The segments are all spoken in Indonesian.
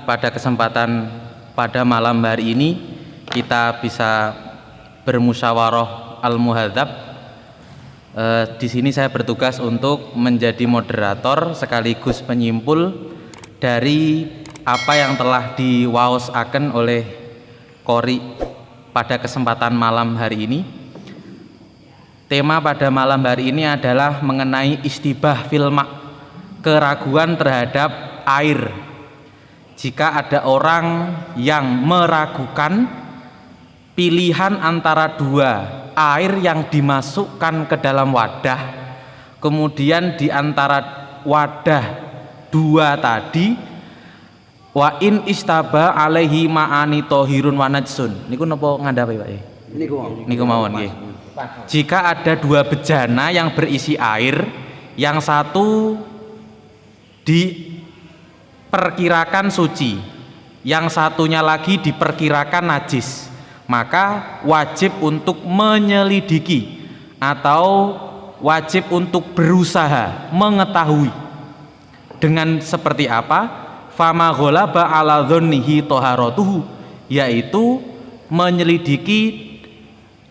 pada kesempatan pada malam hari ini kita bisa bermusyawarah al-muhadzab. Di sini saya bertugas untuk menjadi moderator sekaligus penyimpul dari apa yang telah diwaosaken oleh Qori pada kesempatan malam hari ini. Tema pada malam hari ini adalah mengenai istibah fil ma', keraguan terhadap air. Jika ada orang yang meragukan pilihan antara dua air yang dimasukkan ke dalam wadah, kemudian di antara wadah dua tadi, wa in istaba alaihi ma'ani tohirun wa najsun. Niku napa ngandhape Pak? Niku mawon nggih. Jika ada dua bejana yang berisi air, yang satu diperkirakan suci, yang satunya lagi diperkirakan najis, maka wajib untuk menyelidiki atau wajib untuk berusaha mengetahui dengan seperti apa. Fama ghalaba ala dzannihi taharatuhu, yaitu menyelidiki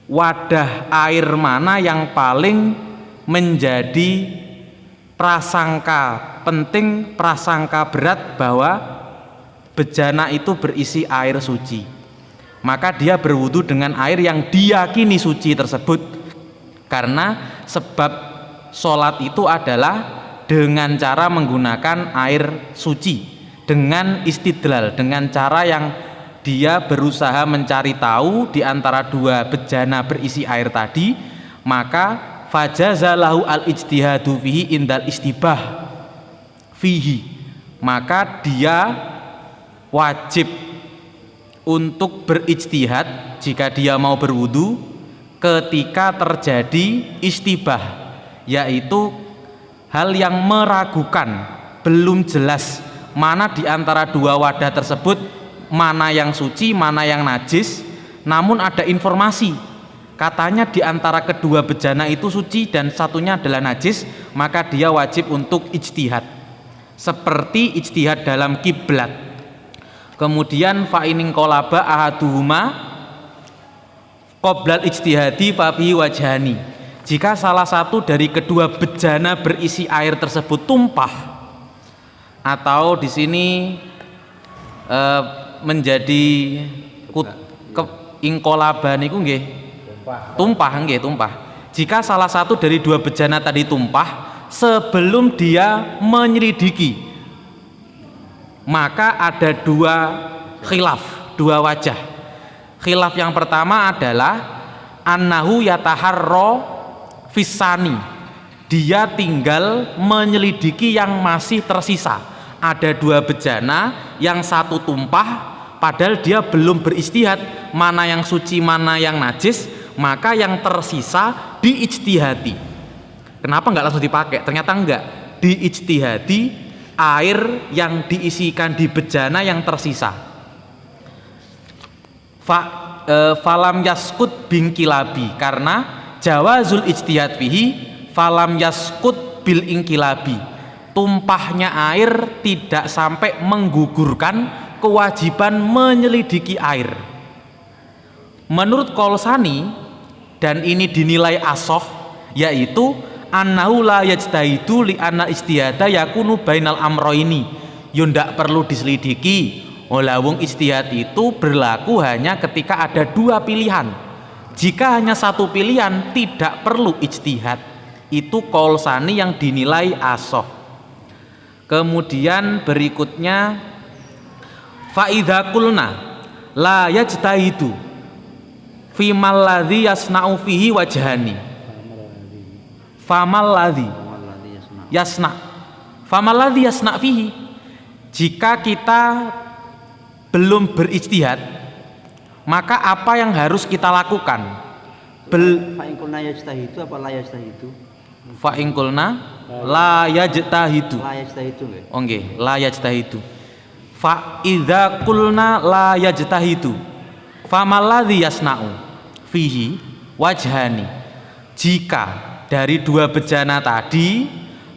wadah air mana yang paling menjadi prasangka penting, prasangka berat bahwa bejana itu berisi air suci, maka dia berwudu dengan air yang diyakini suci tersebut. Karena sebab sholat itu adalah dengan cara menggunakan air suci, dengan istidlal, dengan cara yang dia berusaha mencari tahu di antara dua bejana berisi air tadi, maka fajazalahu al-ijtihadu fihi indal istibah fihi, maka dia wajib untuk berijtihad jika dia mau berwudu ketika terjadi istibah, yaitu hal yang meragukan, belum jelas mana di antara dua wadah tersebut mana yang suci, mana yang najis, namun ada informasi katanya di antara kedua bejana itu suci dan satunya adalah najis, maka dia wajib untuk ijtihad seperti ijtihad dalam kiblat. Kemudian fa in qalaba ahaduhuma qoblal ijtihadi fa fi wajhani, jika salah satu dari kedua bejana berisi air tersebut tumpah, atau di sini menjadi ingkolaba niku nggih tumpah nggih, tumpah. Jika salah satu dari dua bejana tadi tumpah sebelum dia menyelidiki, maka ada dua khilaf, dua wajah. Khilaf yang pertama adalah annahu yataharro fisani, dia tinggal menyelidiki yang masih tersisa. Ada dua bejana, yang satu tumpah padahal dia belum beristihad mana yang suci mana yang najis, maka yang tersisa diijtihadi. Kenapa nggak langsung dipakai? Ternyata enggak, diijtihadi air yang diisikan di bejana yang tersisa. Falam yaskut bingkilabi, karena jawazul ijtihad fihi falam yaskut bil ingkilabi, tumpahnya air tidak sampai menggugurkan kewajiban menyelidiki air. Menurut Kolsani, dan ini dinilai asoh, yaitu annahu la yajtahidu li anna istihada yakunu bainal amroini, yo ndak perlu diselidiki. Wong istihad itu berlaku hanya ketika ada dua pilihan. Jika hanya satu pilihan tidak perlu ijtihad. Itu Kolsani yang dinilai asoh. Kemudian berikutnya fa idza qulna la yajtahidu fi malladzi yasna'u fihi wajhani, famalladzi yasna fihi, jika kita belum berijtihad maka apa yang harus kita lakukan? Fa in qulna yajtahidu apa la yajtahidu? Fa in qulna la yajtahidu. La yajtahidu nggih. Oh nggih, la yajtahidu. Fa idza qulna la yajtahidu famalladzi yasna'u fihi wajhani, jika dari dua bejana tadi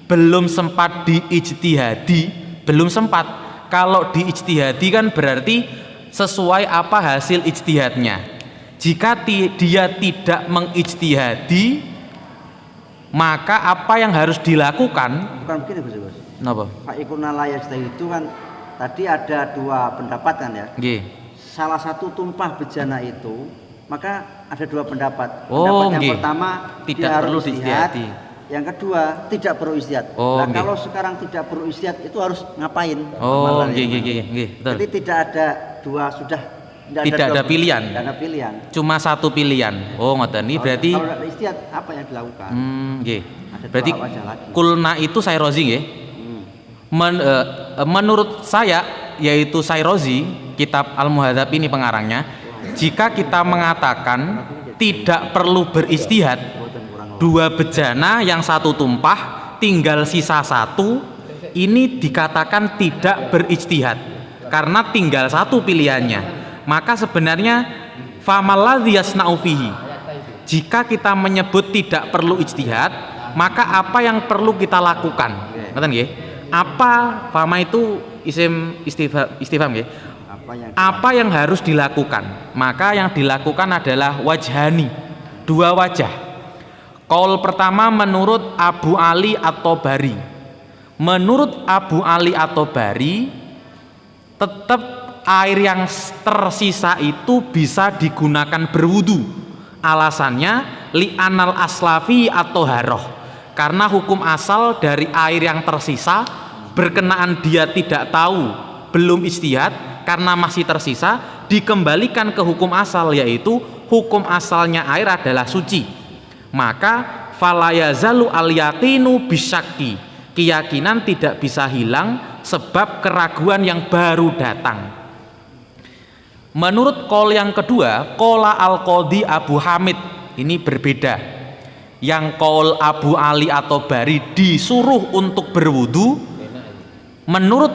belum sempat diijtihadi, belum sempat, Kalau diijtihadi kan berarti sesuai apa hasil ijtihadnya. Jika dia tidak mengijtihadi, maka apa yang harus dilakukan? Bukan begini Gus. Napa? Fa'ikuna la yajtahidu kan tadi ada dua pendapat kan ya. Nggih. Salah satu tumpah bejana itu, maka ada dua pendapat. Oh, pendapat yang nggih. pertama Tidak dia perlu harus istihad. diijtihadi. Yang kedua tidak perlu istihad. Oh, nah, nggih. kalau sekarang tidak perlu istihad itu harus ngapain? Oh, Amalan yang nggih, mana? betul. Jadi tidak ada dua sudah Tidak ada pilihan. Tidak ada pilihan. Cuma satu pilihan. Oh, ngoten. Ini berarti kalau ada istihad apa yang dilakukan? nggih. Ada dua Berarti wajah lagi. kulna itu Syairozi nggih. Menurut saya yaitu Syairozi, kitab Al-Muhadzab ini pengarangnya, jika kita mengatakan tidak perlu beristihad, dua bejana yang satu tumpah tinggal sisa satu, ini dikatakan tidak berijtihad karena tinggal satu pilihannya. Maka sebenarnya famalladzi yasna'u fihi, jika kita menyebut tidak perlu ijtihad, maka apa yang perlu kita lakukan? Ngoten nggih. Apa fama itu isim istifham nggih. Apa yang harus dilakukan? Maka yang dilakukan adalah wajhani, dua wajah. Qaul pertama menurut Abu Ali At-Tabari. Menurut Abu Ali At-Tabari, tetap air yang tersisa itu bisa digunakan berwudu. Alasannya li'anal aslafi atau haroh, karena hukum asal dari air yang tersisa berkenaan dia tidak tahu, belum ijtihad, karena masih tersisa dikembalikan ke hukum asal, yaitu hukum asalnya air adalah suci. Maka falayazalu al yaqinu bisyakki, keyakinan tidak bisa hilang sebab keraguan yang baru datang. Menurut qaul yang kedua, qala al-qadhi Abu Hamid, ini berbeda. Yang qaul Abu Ali At-Tabari disuruh untuk berwudu, menurut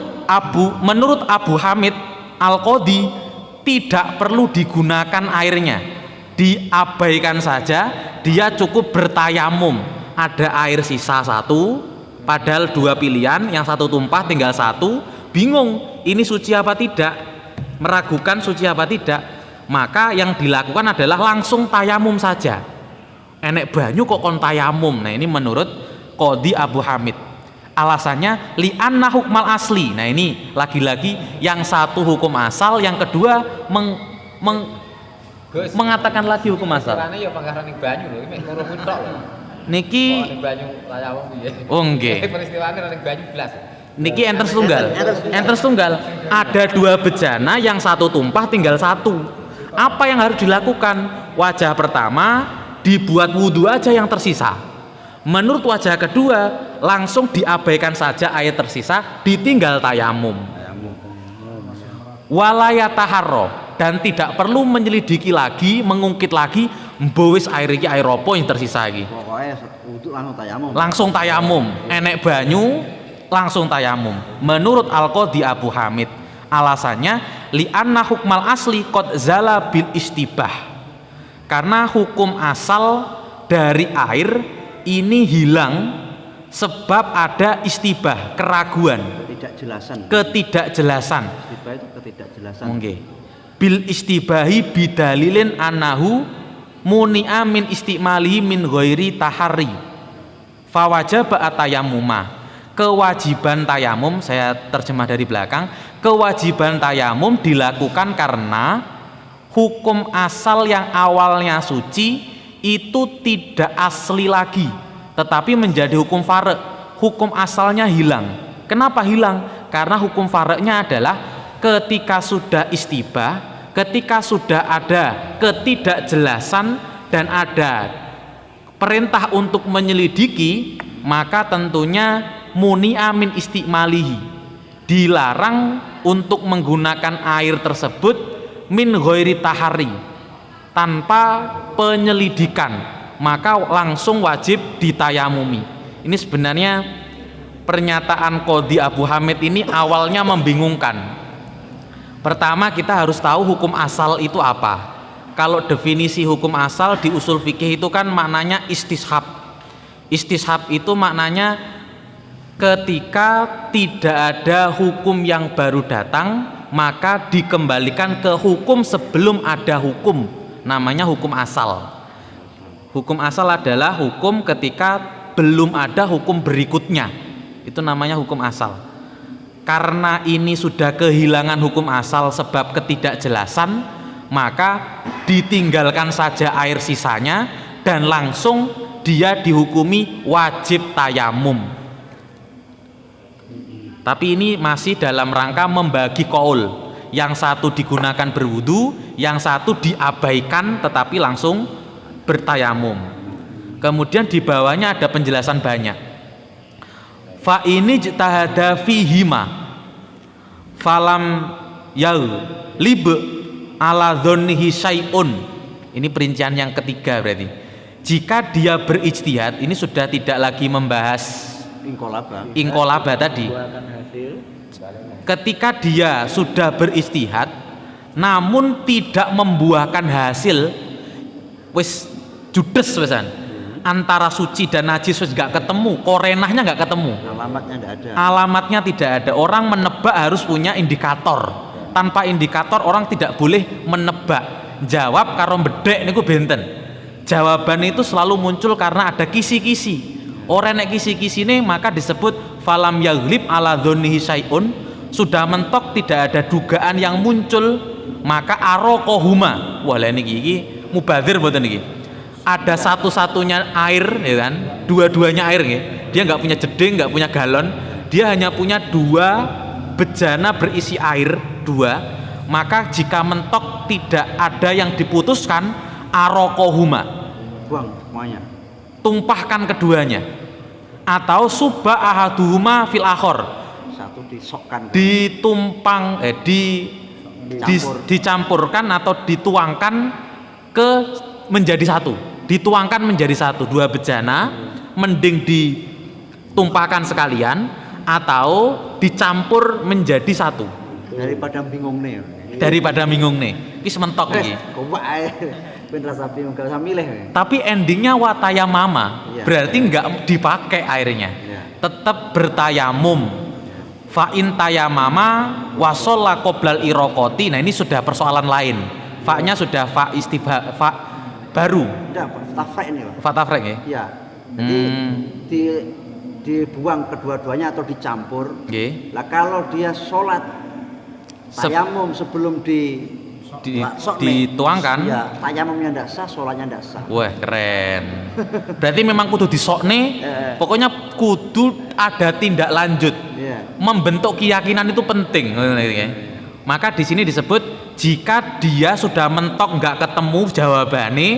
Abu Hamid al-Qadhi tidak perlu digunakan airnya, diabaikan saja, dia cukup bertayamum. Ada air sisa satu, padahal dua pilihan, yang satu tumpah tinggal satu, bingung ini suci apa tidak, meragukan suci apa tidak, maka yang dilakukan adalah langsung tayamum saja. Enek banyu kok kon tayamum. Nah ini menurut Qadhi Abu Hamid. Alasannya li'anna hukmal asli. Nah ini lagi-lagi yang satu hukum asal, yang kedua mengatakan lagi hukum asal. Ya perkara ning banyu lho, iki mek tok lho. Niki ning banyu tayamum piye? oh nggih. Peristiwane ning banyu blas. Niki enter tunggal. Ada dua bejana, yang satu tumpah tinggal satu. Apa yang harus dilakukan? Wajah pertama dibuat wudhu aja yang tersisa. Menurut wajah kedua langsung diabaikan saja air tersisa, ditinggal tayamum. Walayataharro, dan tidak perlu menyelidiki lagi, mengungkit lagi, mbowis air iki air apa yang tersisa iki. Pokoknya wudhu langsung tayamum. Langsung tayamum, enek banyu langsung tayamum. Menurut Al-Qadhi Abu Hamid, alasannya li'anna hukmal asli qad zala bil istibah, karena hukum asal dari air ini hilang sebab ada istibah, keraguan, ketidakjelasan. Istibah itu ketidakjelasan. Mungkin bil istibahi bidalilin anahu muni'a min istimalihi min ghairi tahari fawajaba atayamuma. Kewajiban tayamum, saya terjemah dari belakang, kewajiban tayamum dilakukan karena hukum asal yang awalnya suci itu tidak asli lagi, tetapi menjadi hukum fare'. Hukum asalnya hilang. Kenapa hilang? Karena hukum fare'-nya adalah ketika sudah istibah, ketika sudah ada ketidakjelasan dan ada perintah untuk menyelidiki, maka tentunya muni'a min istimalihi, dilarang untuk menggunakan air tersebut min ghairi tahari, tanpa penyelidikan, maka langsung wajib ditayamumi. Ini sebenarnya pernyataan Qadhi Abu Hamid ini awalnya membingungkan. Pertama kita harus tahu hukum asal itu apa. Kalau definisi hukum asal di usul fikih itu kan maknanya istishab. Istishab itu maknanya Ketika tidak ada hukum yang baru datang, maka dikembalikan ke hukum sebelum ada hukum, namanya hukum asal. Hukum asal adalah hukum ketika belum ada hukum berikutnya, itu namanya hukum asal. Karena ini sudah kehilangan hukum asal sebab ketidakjelasan, maka ditinggalkan saja air sisanya dan langsung dia dihukumi wajib tayamum. Tapi ini masih dalam rangka membagi qaul. Yang satu digunakan berwudu, yang satu diabaikan tetapi langsung bertayamum. Kemudian di bawahnya ada penjelasan banyak. Fa ini ijtahada fihima falam yal lib ala dzannihi syai'un. Ini perincian yang ketiga berarti. Jika dia berijtihad, ini sudah tidak lagi membahas ingkolaba tadi. Ketika dia sudah beristihad namun tidak membuahkan hasil, wis judes wesan, antara suci dan najis wis gak ketemu, korenahnya gak ketemu, alamatnya tidak ada. Orang menebak harus punya indikator. Tanpa indikator orang tidak boleh menebak. Jawab karo bedek niku benten. Jawaban itu selalu muncul karena ada kisi-kisi. Orang nek kisi-kisine maka disebut falam yaghlib ala dzannihi syai'un, sudah mentok tidak ada dugaan yang muncul, maka araqahuma. Wah lha niki iki mubadzir mboten niki. Ada satu-satunya air ya kan, dua-duanya air nggih. Dia nggak punya jeding, nggak punya galon, dia hanya punya 2 bejana berisi air 2. Maka jika mentok tidak ada yang diputuskan, araqahuma, buang semuanya, tumpahkan keduanya, atau subba ahaduhuma fil akhor, satu disokkan, ditumpang dicampurkan atau dituangkan ke menjadi satu, dituangkan menjadi satu. 2 bejana mending ditumpahkan sekalian atau dicampur menjadi satu, daripada bingung nih, ini sementok iki. Ben rasa bingung gak usah milih. Tapi endingnya watayamama, berarti nggak dipakai airnya, tetap bertayamum. Fa in tayamama wa shalla qoblal iraqati. Nah ini sudah persoalan lain. Fa-nya sudah fa istibha, fa baru. Enggak, tafrek ini, Pak. Fa tafrek ya? Iya. Jadi dibuang kedua-duanya atau dicampur. Nggih. Lah kalau dia sholat tayamum sebelum dituangkan, ya tayamumnya ndak sah, sholatnya ndak sah. Wah keren. Berarti memang kudu disokne, pokoknya kudu ada tindak lanjut. Membentuk keyakinan itu penting. Maka di sini disebut jika dia sudah mentok nggak ketemu jawabannya,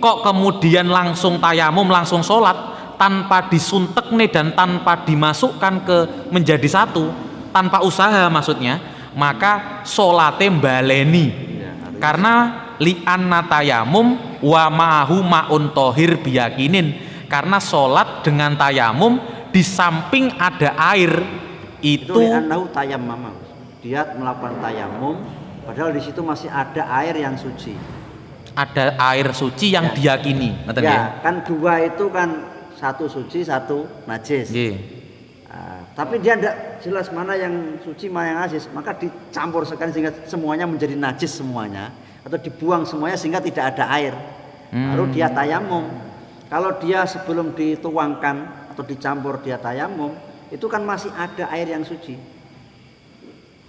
kok kemudian langsung tayamum, langsung sholat tanpa disuntek nih dan tanpa dimasukkan ke menjadi satu, tanpa usaha maksudnya, maka sholatnya baleni. Karena li'anna tayamum wa ma'ahu ma'un tohir biyakinin, karena sholat dengan tayamum di samping ada air itu li'annahu tayammama, dia melakukan tayamum padahal di situ masih ada air yang suci, ada air suci yang diyakini. Kan 2 itu kan, 1 suci 1 najis. Tapi dia tidak jelas mana yang suci mana yang najis, maka dicampur sekali sehingga semuanya menjadi najis semuanya, atau dibuang semuanya sehingga tidak ada air, baru dia tayamum. Kalau dia sebelum dituangkan atau dicampur dia tayamum, itu kan masih ada air yang suci,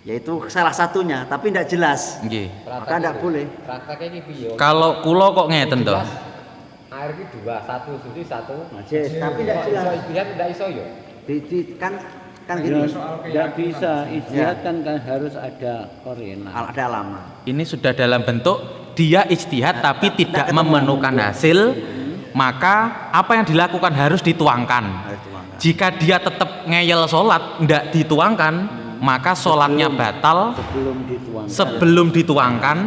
yaitu salah satunya, tapi tidak jelas. Maka tidak boleh. Kalau kulo kok ngeten toh, air itu 2, 1 suci 1 najis, tapi tidak jelas. Tidak iso yo. Kan gini, tidak bisa ijtihad kan harus ada korena, ada alamat. Ini sudah dalam bentuk dia ijtihad tapi tidak memenuhkan hasil, maka apa yang dilakukan harus dituangkan. Jika dia tetap ngeyel sholat tidak dituangkan, maka sholatnya batal sebelum dituangkan,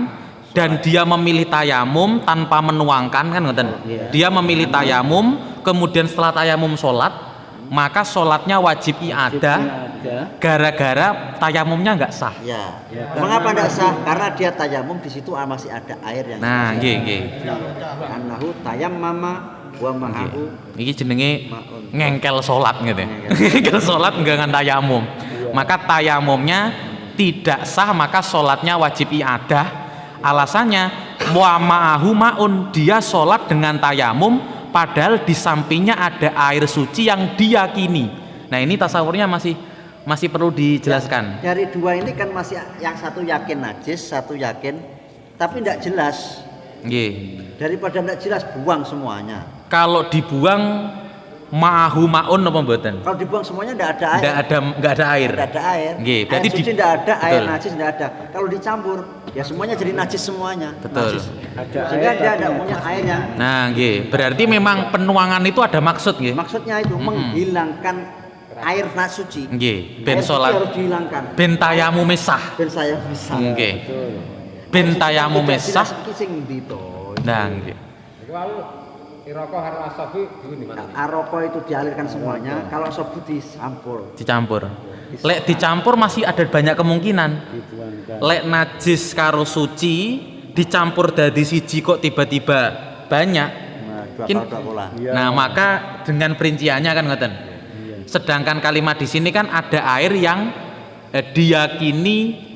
dan dia memilih tayamum tanpa menuangkan, kan ngoten. Dia memilih tayamum, kemudian setelah tayamum sholat, maka sholatnya wajib i'adah gara-gara tayamumnya nggak sah. Mengapa nggak sah? Karena dia tayamum di situ masih ada air yang. Nah, nggih. Annahu tayammama wa ma'ahu Iki jenenge ma'un. ngengkel salat gitu ya. Ngengkel salat enggak tayamum. Maka tayamumnya tidak sah, maka salatnya wajib iadah. Alasannya wa ma'ahu ma'un, dia salat dengan tayamum padahal di sampingnya ada air suci yang diyakini. Nah, ini tasawurnya masih perlu dijelaskan. Dari dua ini kan masih yang satu yakin najis, satu yakin tapi tidak jelas. Nggih. Daripada tidak jelas buang semuanya. Kalau dibuang ma'ahu ma'un apa mboten? Kalau dibuang semuanya tidak ada air. Enggak ada air. Tidak ada air. Nggih, berarti air suci tidak ada, betul. air najis tidak ada. Kalau dicampur, ya semuanya jadi najis semuanya. Betul. Najis. Ada Sehingga air dia tapi tidak punya air yang Nah, nggih. Berarti memang penuangan itu ada maksud nggih. maksudnya itu menghilangkan air suci. Nggih, ben Air suci salat harus dihilangkan. ben tayamu mesah. Ben saya bisa. Nggih. betul. Ben tayamu mesah. Kising di to. Nah, nggih. Iku aku iroko karo asabi dulu di mana? Aroko itu dialirkan semuanya. Kalau sobu dicampur. Dicampur. Lek dicampur masih ada banyak kemungkinan. Dituangkan. Lek najis karo suci dicampur dadi siji kok tiba-tiba banyak. Nah, dua Mungkin- kalau dua pola. Iya. Nah, maka dengan perinciannya kan ngoten. Iya. Sedangkan kalimat di sini kan ada air yang diyakini,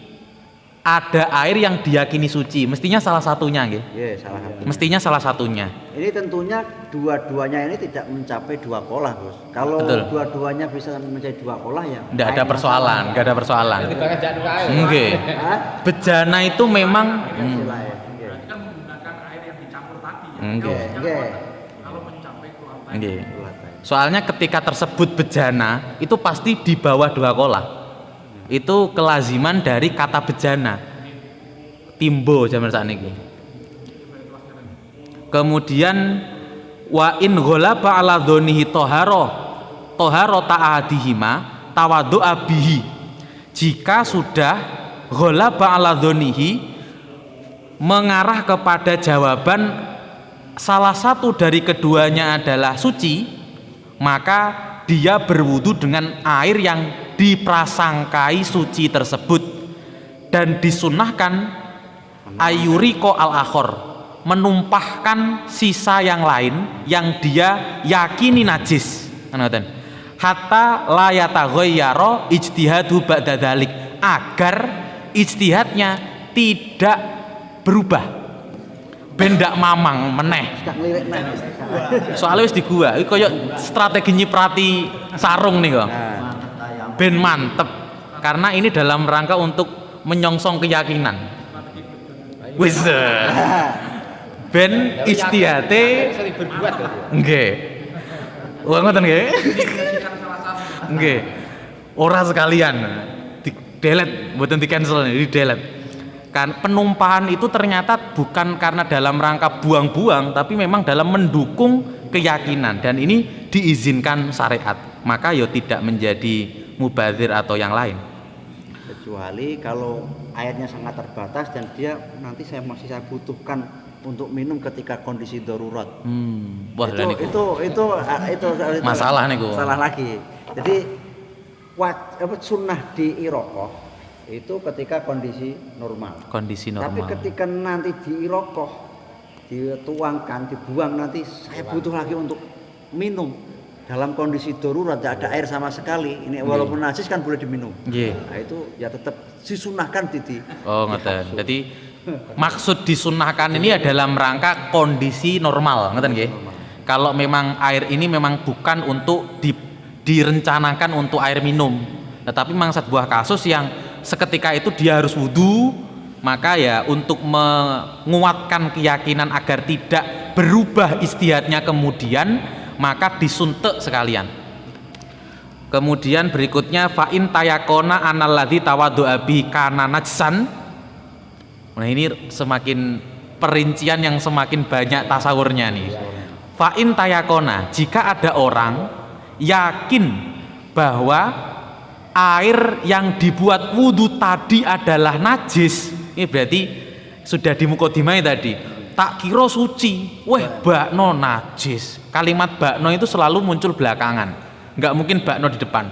ada air yang diyakini suci. Mestinya salah satunya nggih. Iya, salah satu. Mestinya salah satunya. Ini tentunya dua-duanya ini tidak mencapai dua pola, Bos. Kalau Betul. dua-duanya bisa mencapai dua pola ya. Nggak ada persoalan, nggak ada persoalan. Tiba jangan air. Nggih. Hah? Bejana itu memang Sila ya. nggih. Nggih. Nggih. Soalnya ketika tersebut bejana itu pasti di bawah dua kolah. Itu kelaziman dari kata bejana. Timbo zaman sakniki. Kemudian wa in ghalaba ala dzonihi tahara ta'adihima tawaddu'a bihi. Jika sudah ghalaba ala dzonihi mengarah kepada jawaban salah satu dari keduanya adalah suci, maka dia berwudu dengan air yang diprasangkai suci tersebut, dan disunahkan ayuriko al-akhor, menumpahkan sisa yang lain yang dia yakini najis, hatta la yataghayyara ijtihadu ba'da dzalik, agar ijtihadnya tidak berubah ben ndak mamang meneh. Sudah ngelirik neh. Soalnya wis di gua, iki koyo strategi nyiprati sarung nih kok. Ben mantep. Karena ini dalam rangka untuk menyongsong keyakinan. Wis. Ben istihate Sering berbuat ya. nggih. Wah ngoten nggih. Nggih. Ora sekalian. Di delete, mboten di cancel, di delete. Kan penumpahan itu ternyata bukan karena dalam rangka buang-buang, tapi memang dalam mendukung keyakinan, dan ini diizinkan syariat, maka ya tidak menjadi mubadzir atau yang lain. Kecuali kalau airnya sangat terbatas dan dia nanti saya butuhkan untuk minum ketika kondisi darurat. Wah, lah niku. itu Masalah niku. Salah lagi. Jadi sunnah di irokoh itu ketika kondisi normal. Kondisi normal. Tapi ketika nanti di irokoh, dituangkan, dibuang, nanti saya butuh lagi untuk minum dalam kondisi darurat, tidak ada air sama sekali. Ini walaupun najis kan boleh diminum. Nggih. Nah, itu ya tetap disunahkan Didi. Oh, ngoten. Jadi maksud disunahkan ini adalah dalam rangka kondisi normal, ngoten nggih. Kalau memang air ini memang bukan untuk direncanakan untuk air minum, tetapi memang sebuah kasus yang seketika itu dia harus wudu, maka ya untuk menguatkan keyakinan agar tidak berubah istihadnya kemudian, maka disuntek sekalian. Kemudian berikutnya fa'in tayakona analladzi tawaddu'a bi kana najsan. Nah, ini semakin perincian yang semakin banyak tasawurnya nih. Fa'in tayakona, jika ada orang yakin bahwa air yang dibuat wudhu tadi adalah najis, ini berarti sudah di mukodimah tadi. Tak kira suci, weh bakno najis. Kalimat bakno itu selalu muncul belakangan, nggak mungkin bakno di depan.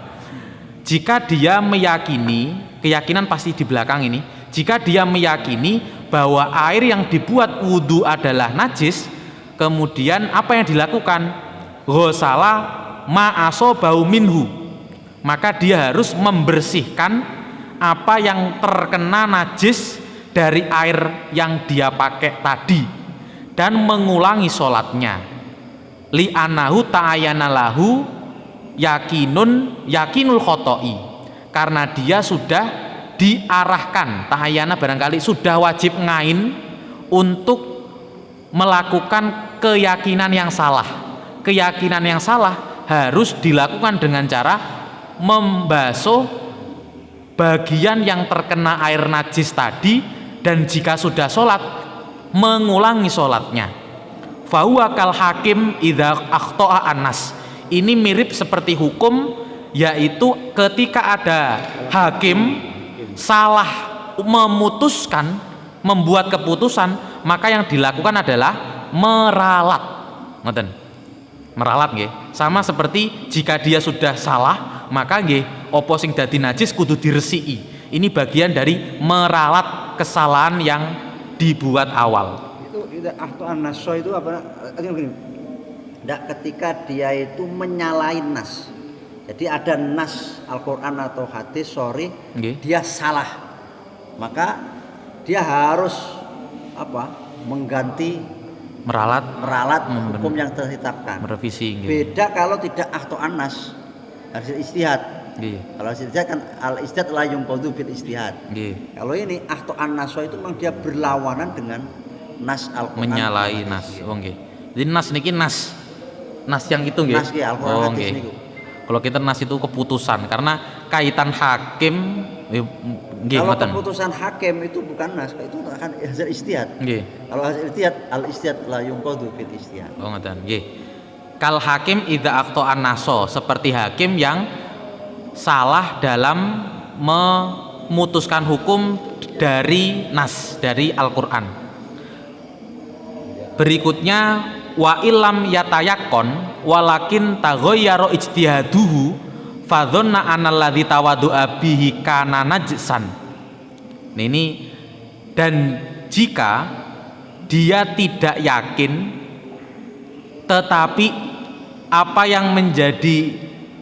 Jika dia meyakini, keyakinan pasti di belakang ini. Jika dia meyakini bahwa air yang dibuat wudhu adalah najis, kemudian apa yang dilakukan? Ghosala ma'asobau minhu, maka dia harus membersihkan apa yang terkena najis dari air yang dia pakai tadi dan mengulangi sholatnya. Li'anahu ta'ayana lahu yakinul khoto'i, karena dia sudah diarahkan, ta'ayana barangkali sudah wajib ngain untuk melakukan keyakinan yang salah. Keyakinan yang salah harus dilakukan dengan cara membasuh bagian yang terkena air najis tadi, dan jika sudah sholat mengulangi sholatnya. Fahuwa kal hakim idza akhto'a an-nas. Ini mirip seperti hukum, yaitu ketika ada hakim salah memutuskan, membuat keputusan, maka yang dilakukan adalah meralat. Ngoten. Meralat nggih. Sama seperti jika dia sudah salah, maka nggih apa sing dadi najis kudu diresiki. Ini bagian dari meralat kesalahan yang dibuat awal. Itu ahto'an naso itu apa? Begini. Tidak, ketika dia itu menyalahin nas. Jadi ada nas Al-Quran atau hadis, dia salah, maka dia harus mengganti, meralat hukum yang tertetapkan, merevisi. Beda kalau tidak ahto'an nas, hasil istihad. Kalau hasil istihad kan al-istihad la yunqadhu bil istihad. Kalau ini ahto'an naso itu memang dia berlawanan dengan nas Al-Quran, menyalahi nas. Jadi nas niki nas yang itu nggih. Nas Al-Quran hadis niku. Kalau kita nas itu keputusan, karena kaitan hakim kalau keputusan hakim itu bukan nas, itu akan hasil istihad. Kalau hasil istihad, al-istihad la yunqadhu bil istihad. Oh ngoten. Nggih. Kal hakim idza akhto'an naso, seperti hakim yang salah dalam memutuskan hukum dari nas, dari Al-Qur'an. Berikutnya wa illam yatayakkon walakin taghayyara ijtihaduhu fadhanna analladzi tawaddu'a bihi kana najsan. Ini, dan jika dia tidak yakin tetapi apa yang menjadi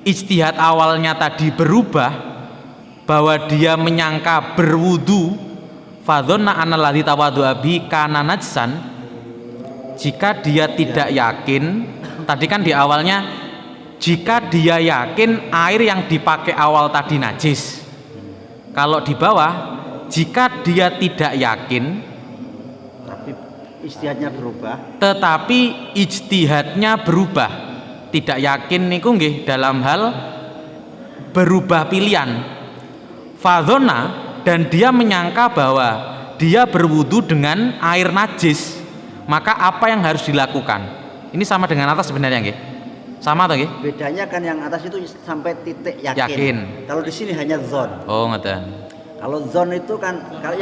ijtihad awalnya tadi berubah, bahwa dia menyangka berwudu, fadhanna analladzi tawaddu'a bihi kana najsan. Jika dia tidak yakin, tadi kan di awalnya, jika dia yakin air yang dipakai awal tadi najis. Kalau di bawah, jika dia tidak yakin, tapi ijtihadnya berubah, tetapi ijtihadnya berubah, tidak yakin niku nggih dalam hal berubah pilihan. Fadhona, dan dia menyangka bahwa dia berwudu dengan air najis. Maka apa yang harus dilakukan? Ini sama dengan atas sebenarnya nggih? Sama atau nggih? Bedanya kan yang atas itu sampai titik yakin. Kalau di sini hanya dzon. Oh, ngoten. Kalau dzon itu kan kalau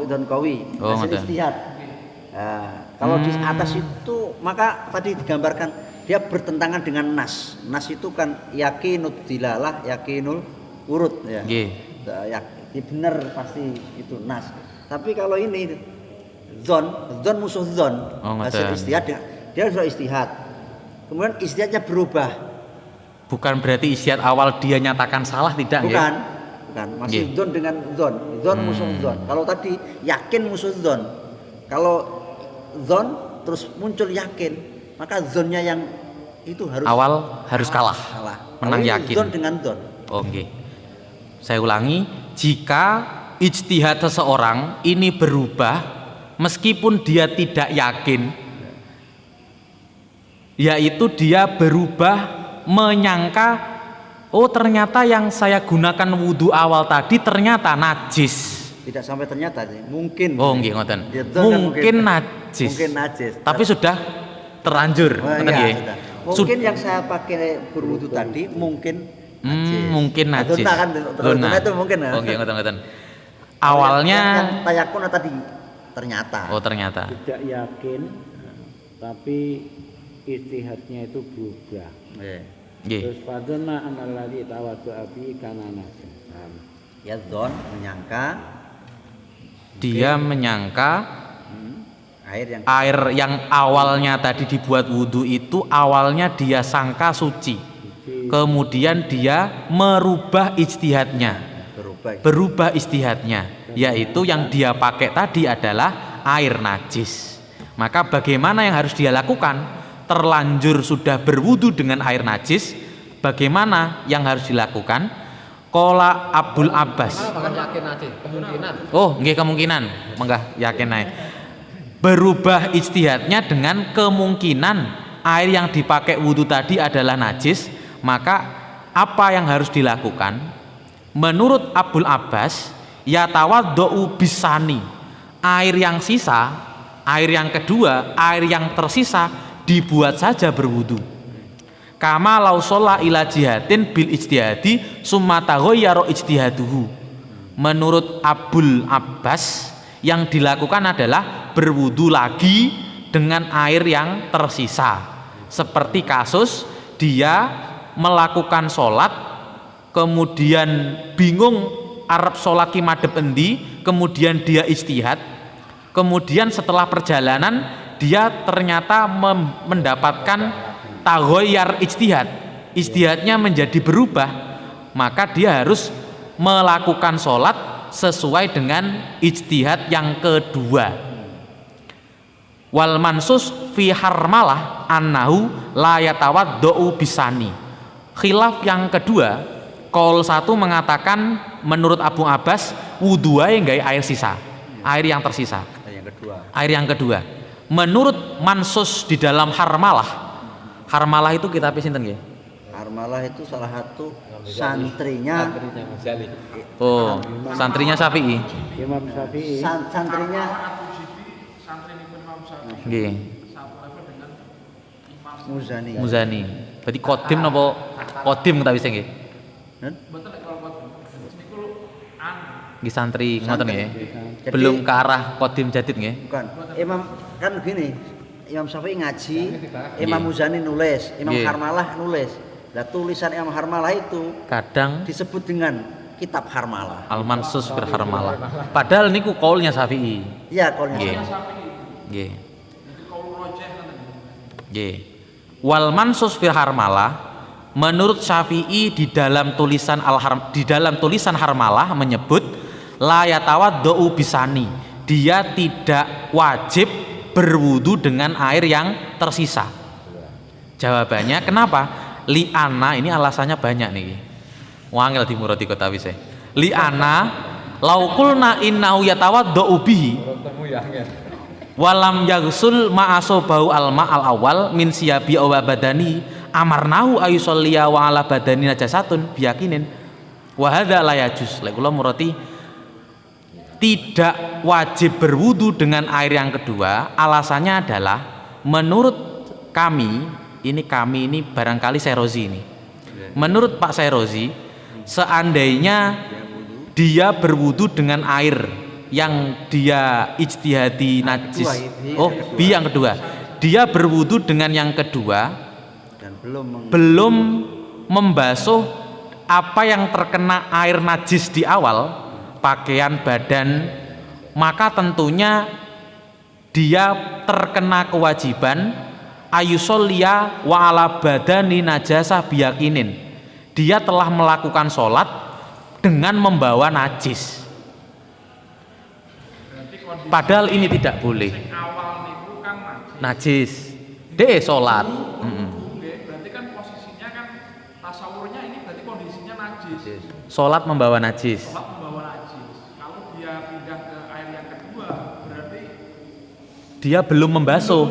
dzon qawi. Oh, hasil istihad. Nah, kalau di atas itu maka tadi digambarkan dia bertentangan dengan nas. Nas itu kan yakinul dilalah, yakinul urut ya. Nggih. Ya, benar pasti itu nas. Tapi kalau ini zon musuh zon, hasil istihad dia sudah istihad. Kemudian istihadnya berubah. Bukan berarti istihad awal dia nyatakan salah, tidak ya? Bukan. Masih zon dengan zon musuh zon. Kalau tadi yakin musuh zon. Kalau zon terus muncul yakin, maka zonnya yang itu harus kalah. Menang yakin. Zon dengan zon. Oke. Saya ulangi, jika ijtihad seseorang ini berubah meskipun dia tidak yakin, yaitu dia berubah menyangka, oh ternyata yang saya gunakan wudhu awal tadi ternyata najis. Tidak sampai ternyata, mungkin. Oh nggih ngoten. Mungkin najis. Mungkin najis. Tapi sudah terlanjur. Mungkin yang saya pakai berwudhu tadi mungkin najis. Mungkin najis. Itu mungkin. Oh nggih ngoten. Awalnya yang tayakun tadi ternyata. Oh ternyata. Tidak yakin, tapi ijtihadnya itu berubah. Terus fadhona analladzi tawaddu'a bi kana najsan. Ya dzon menyangka, dia menyangka air yang awalnya tadi dibuat wudhu itu awalnya dia sangka suci, kemudian dia merubah ijtihadnya, berubah ijtihadnya, yaitu yang dia pakai tadi adalah air najis. Maka bagaimana yang harus dia lakukan? Terlanjur sudah berwudhu dengan air najis, bagaimana yang harus dilakukan? Qala Abdul Abbas. Yakin najis, kemungkinan. Oh, nggih kemungkinan, menggah yakin ae. Berubah ijtihadnya dengan kemungkinan air yang dipakai wudhu tadi adalah najis, maka apa yang harus dilakukan? Menurut Abdul Abbas, yatawaddau bisani, air yang sisa, air yang kedua, air yang tersisa dibuat saja berwudhu. Kama lausola ila jihatin bil ijtihadi summa taghayyara ijtihaduhu. Menurut Abdul Abbas, yang dilakukan adalah berwudu lagi dengan air yang tersisa. Seperti kasus dia melakukan sholat, kemudian bingung arep sholat ki madhep endi, kemudian dia ijtihad, kemudian setelah perjalanan dia ternyata mendapatkan taghayyar ijtihadnya menjadi berubah, maka dia harus melakukan sholat sesuai dengan ijtihad yang kedua. Wal mansus fi harmalah annahu la yatawaddau bisani. Khilaf yang kedua, qaul satu mengatakan menurut Abu Abbas wudu ae nggawe air sisa, air yang tersisa. Air yang kedua. Menurut mansus di dalam harmalah itu kitab sinten nggih? Harmalah itu salah satu santrinya Oh, santrinya Syafi'i. Imam Syafi'i. Santrinya Nggih. Muzani. Berarti kodim napa kodim tak bisa nggih? Nggih santri ngoten nggih. Belum ke arah kodim jadid nggih. Bukan. Imam kan gini, Imam Syafi'i ngaji, Imam Muzani nulis, Imam Harmalah nulis. Nah, tulisan Imam Harmalah itu kadang disebut dengan kitab Harmalah. Al-Mansus fil Harmalah. Padahal niku kaulnya Syafi'i. Iya, kaulnya Nggih. Nggih. Wal mansus fil Harmalah menurut Syafi'i di dalam tulisan Harmalah menyebut la yatawaddau bisani. Dia tidak wajib berwudu dengan air yang tersisa. Jawabannya kenapa? Li'ana, ini alasannya banyak nih. Wangel di murati kota wise. Li'ana laukulna innahu yatawaddau bihi walam yaghsul ma'asobau alma al awal min siyabi aw badani amarnahu ayusolliya wa ala badani najasatun biyakinin wa hadza la yajuz. Lek kula murati tidak wajib berwudu dengan air yang kedua. Alasannya adalah menurut kami ini barangkali Syairozi ini. Menurut Pak Syairozi, seandainya dia berwudu dengan air yang dia ijtihadi najis. Yang kedua. Dia berwudu dengan yang kedua dan belum membasuh apa yang terkena air najis di awal, pakaian, badan, maka tentunya dia terkena kewajiban ayusolliya wa ala badani najasah biyakinin. Dia telah melakukan sholat dengan membawa najis, padahal ini tidak boleh. Najis deh sholat. Berarti kan posisinya kan tasawurnya ini berarti kondisinya najis. Sholat membawa najis. Kalau dia pindah ke air yang kedua berarti dia belum membasuh.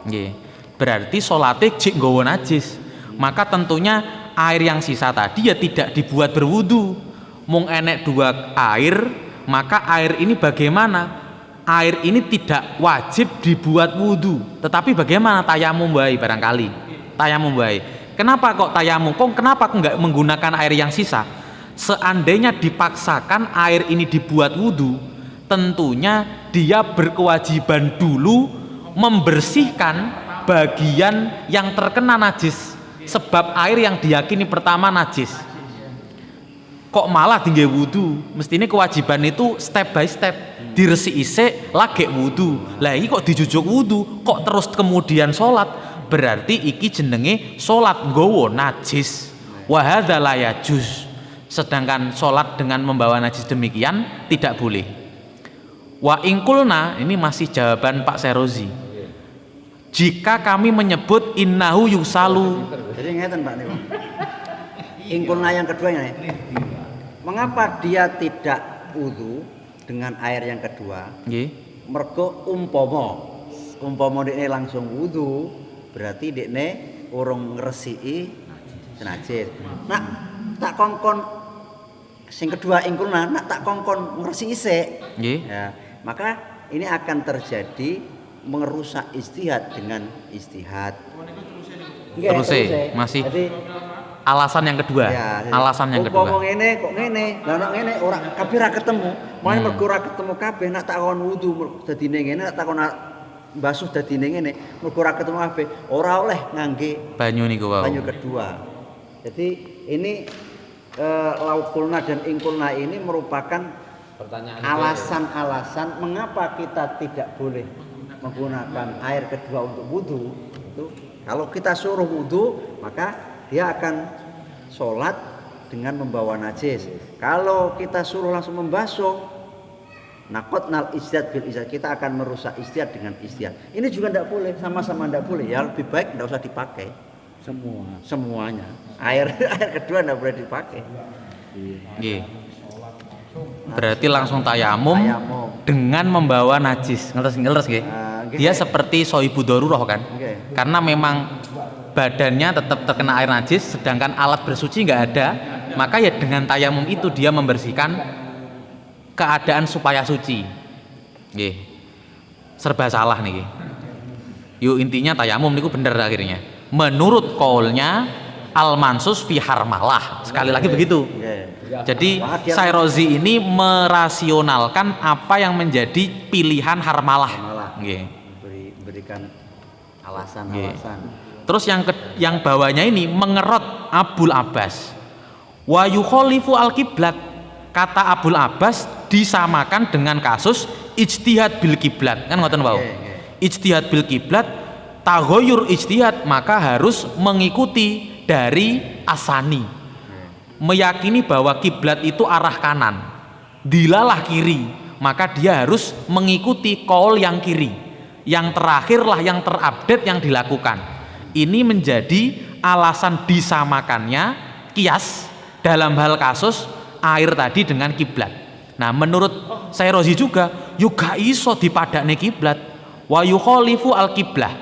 Nggih. Berarti sholatnya jik nggawa najis. Maka tentunya air yang sisa tadi ya tidak dibuat berwudu. Mung enek dua air, maka air ini bagaimana? Air ini tidak wajib dibuat wudu, tetapi bagaimana tayamum wae barangkali. Tayamum wae. Kenapa kok tayamum? Kenapa kok nggak menggunakan air yang sisa? Seandainya dipaksakan air ini dibuat wudu, tentunya dia berkewajiban dulu membersihkan bagian yang terkena najis, sebab air yang diyakini pertama najis. kok malah tinggal wudu. Mestinya kewajiban itu step by step, diresik isik lagi wudu. Lah iki kok dijujuk wudu, kok terus kemudian sholat, berarti iki jenenge sholat nggowo najis. Wa hadza la yajuz. Sedangkan sholat dengan membawa najis demikian tidak boleh. Wa ingkulna, ini masih jawaban Pak Serozi. Jika kami menyebut innahu yusalu. Jadi ngeten Pak niku. Ingkulna yang kedua ini. Mengapa dia tidak wudu dengan air yang kedua? Nggih. Mergo umpama dekne langsung wudu, berarti dekne urung ngresiki najis. Nak tak kongkon sing kedua ingkulna, nak tak kongkon ngresiki isik. Nggih. Ya, maka ini akan terjadi merusak istihad dengan istihad. Terus masih Jadi, alasan yang kedua. ya, Alasan yang kedua. Umpama ngene kok ngene, lah nek ngene ora kabeh ra ketemu. Mulane mergo ora ketemu kabeh nak takon wudu dadine ngene, nak takon basuh dadine ngene, mergo ora ketemu kabeh, ora oleh ngangge Banyu niku wau. banyu kedua. Jadi ini laukulna dan ingkulna ini merupakan Pertanyaan alasan-alasan mengapa kita tidak boleh menggunakan air kedua untuk wudu. Itu kalau kita suruh wudu, maka dia akan sholat dengan membawa najis. Kalau kita suruh langsung membasuh, nakotnal istihad bil istihad, kita akan merusak istihad dengan istihad. Ini juga tidak boleh, sama-sama tidak boleh. Ya lebih baik tidak usah dipakai semuanya. Air kedua tidak boleh dipakai. Nggih. Berarti langsung tayamum dengan membawa najis. Ngeles nggih. Dia seperti sohibu daruroh kan? Nggih. Karena memang badannya tetap terkena air najis, sedangkan alat bersuci nggak ada, maka ya dengan tayamum itu dia membersihkan keadaan supaya suci. Nggih. Serba salah nih. Yuk intinya tayamum niku bener akhirnya. Menurut kaulnya al-mansus fi harmalah. Sekali lagi begitu. Jadi Syairozi ini merasionalkan apa yang menjadi pilihan harmalah. Nggih. Berikan alasan-alasan. Terus yang bawahnya ini mengerot Abul Abbas. Wa yukhalifu al-qiblat. Kata Abul Abbas disamakan dengan kasus ijtihad bil kiblat. Kan ngoten wau. Ijtihad bil kiblat, taghayyur ijtihad, maka harus mengikuti dari asani. Meyakini bahwa kiblat itu arah kanan, dilalah kiri, maka dia harus mengikuti kaul yang kiri. Yang terakhirlah yang terupdate yang dilakukan. Ini menjadi alasan disamakannya kias dalam hal kasus air tadi dengan kiblat. Nah, menurut Syairozi juga juga iso dipadakne kiblat wa yukhalifu al kiblah.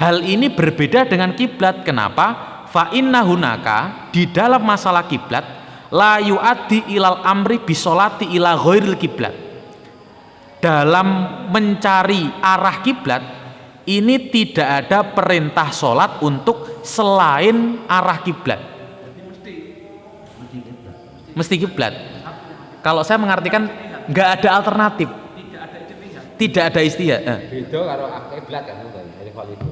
Hal ini berbeda dengan kiblat. Kenapa? Fa inna hunaka, di dalam masalah kiblat, la yuaddi ilal amri bisolati ila ghairil kiblat. Dalam mencari arah kiblat ini tidak ada perintah sholat untuk selain arah kiblat. Mesti kiblat. Kalau saya mengartikan nggak ada alternatif. Tidak ada istihad. Beda karo kiblat kan dari khalifu.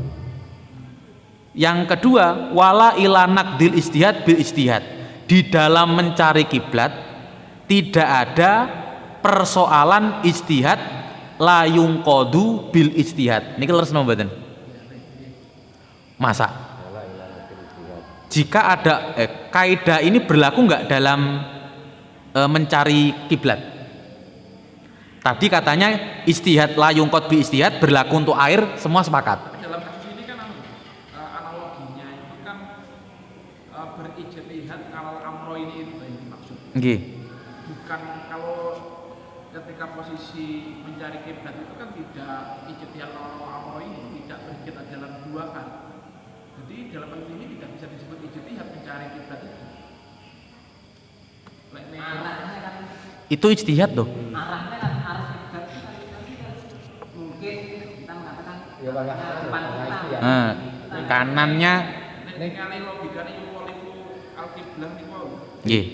Yang kedua, wala ila naqdil istihad bil istihad. Di dalam mencari kiblat tidak ada persoalan istihad la yungqadu bil istihad. Niki leres napa mboten? Masa? Jika ada kaidah ini berlaku enggak dalam mencari kiblat? Tadi katanya istihad la yungqad bil istihad berlaku untuk air, semua sepakat. Dalam kasus ini kan analoginya itu kan berijtihad alal amro ini itu yang dimaksud. Nggih. Bukan kalau ketika posisi mencari kiblat itu kan tidak ijtihad alal amro ini, tidak berijtihad dalam dua hal. Jadi dalam kasus ini tidak bisa disebut ijtihad mencari kiblat itu. Itu ijtihad loh. Arahnya kan arah kiblat itu kan mungkin kita mengatakan Ya Pak. depan kita. Kanannya Ningali logikane yukhalifu al-qiblah niku. nggih.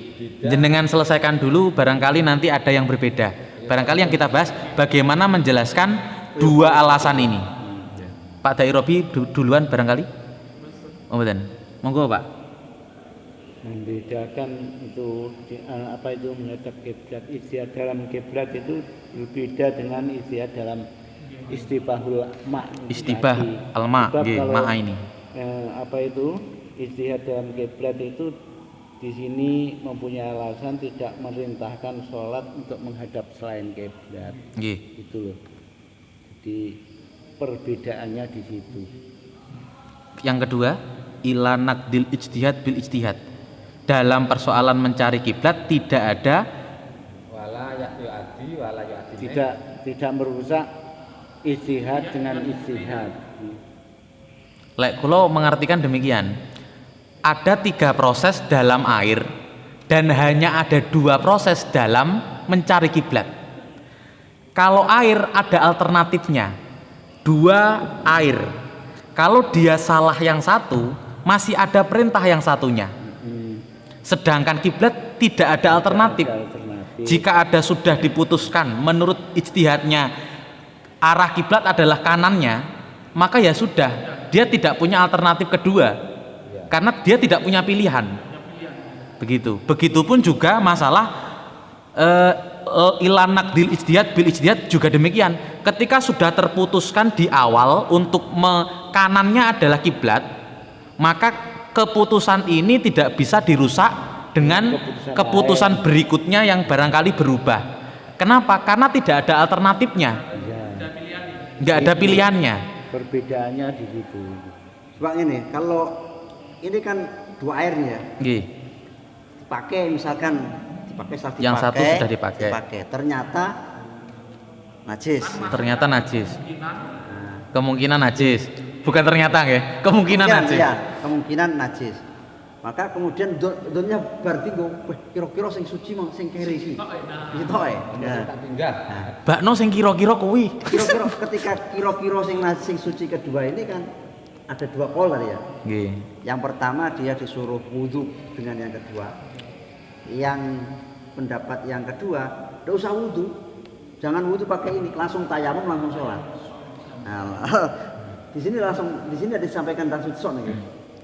Jenengan selesaikan dulu, barangkali nanti ada yang berbeda. Barangkali yang kita bahas bagaimana menjelaskan dua alasan ini. Pak Dairobi duluan barangkali. Oh betul. Monggo Pak. membedakan itu apa itu menghadap kiblat. Ijtihad dalam kiblat itu berbeda dengan ijtihad dalam istibahul ma. Istibah al-ma, ma'a ini. Apa itu ijtihad dalam kiblat itu di sini mempunyai alasan tidak merintahkan sholat untuk menghadap selain kiblat. Itu loh. Jadi perbedaannya di situ. Yang kedua, ila naqdil ijtihad bil ijtihad. Dalam persoalan mencari kiblat tidak ada tidak merusak ijtihad dengan ijtihad. Lek kula mengartikan demikian. Ada 3 proses dalam air dan hanya ada 2 proses dalam mencari kiblat. Kalau air ada alternatifnya, 2 air. Kalau dia salah yang satu, masih ada perintah yang satunya. Sedangkan kiblat tidak ada alternatif. Jika ada sudah diputuskan menurut ijtihadnya arah kiblat adalah kanannya, maka ya sudah, dia tidak punya alternatif kedua. Karena dia tidak punya pilihan. Begitu. Begitupun juga masalah ila naqdil ijtihad bil ijtihad juga demikian. Ketika sudah terputuskan di awal untuk kanannya adalah kiblat, maka keputusan ini tidak bisa dirusak dengan keputusan berikutnya yang barangkali berubah. Kenapa? Karena tidak ada alternatifnya. Nggak ada pilihannya. Perbedaannya di situ. Sebab ini, kalau ini kan 2 air nih ya. Dipakai misalkan setelah yang satu sudah dipakai. Ternyata najis. Kemungkinan najis. Bukan ternyata nggih, kemungkinan najis. Ya, kemungkinan najis. Maka kemudian donnya berarti kira-kira sing suci mau sing keri iki. Gitu ae. Bakno sing kira-kira kuwi. Kira-kira ketika kira-kira sing suci kedua ini kan ada 2 kol tadi ya. Yang pertama dia disuruh wudhu dengan yang kedua. Yang pendapat yang kedua, tidak usah wudhu, jangan wudhu pakai ini, langsung tayamum langsung sholat. Nah, di sini ada disampaikan tentang susok nih.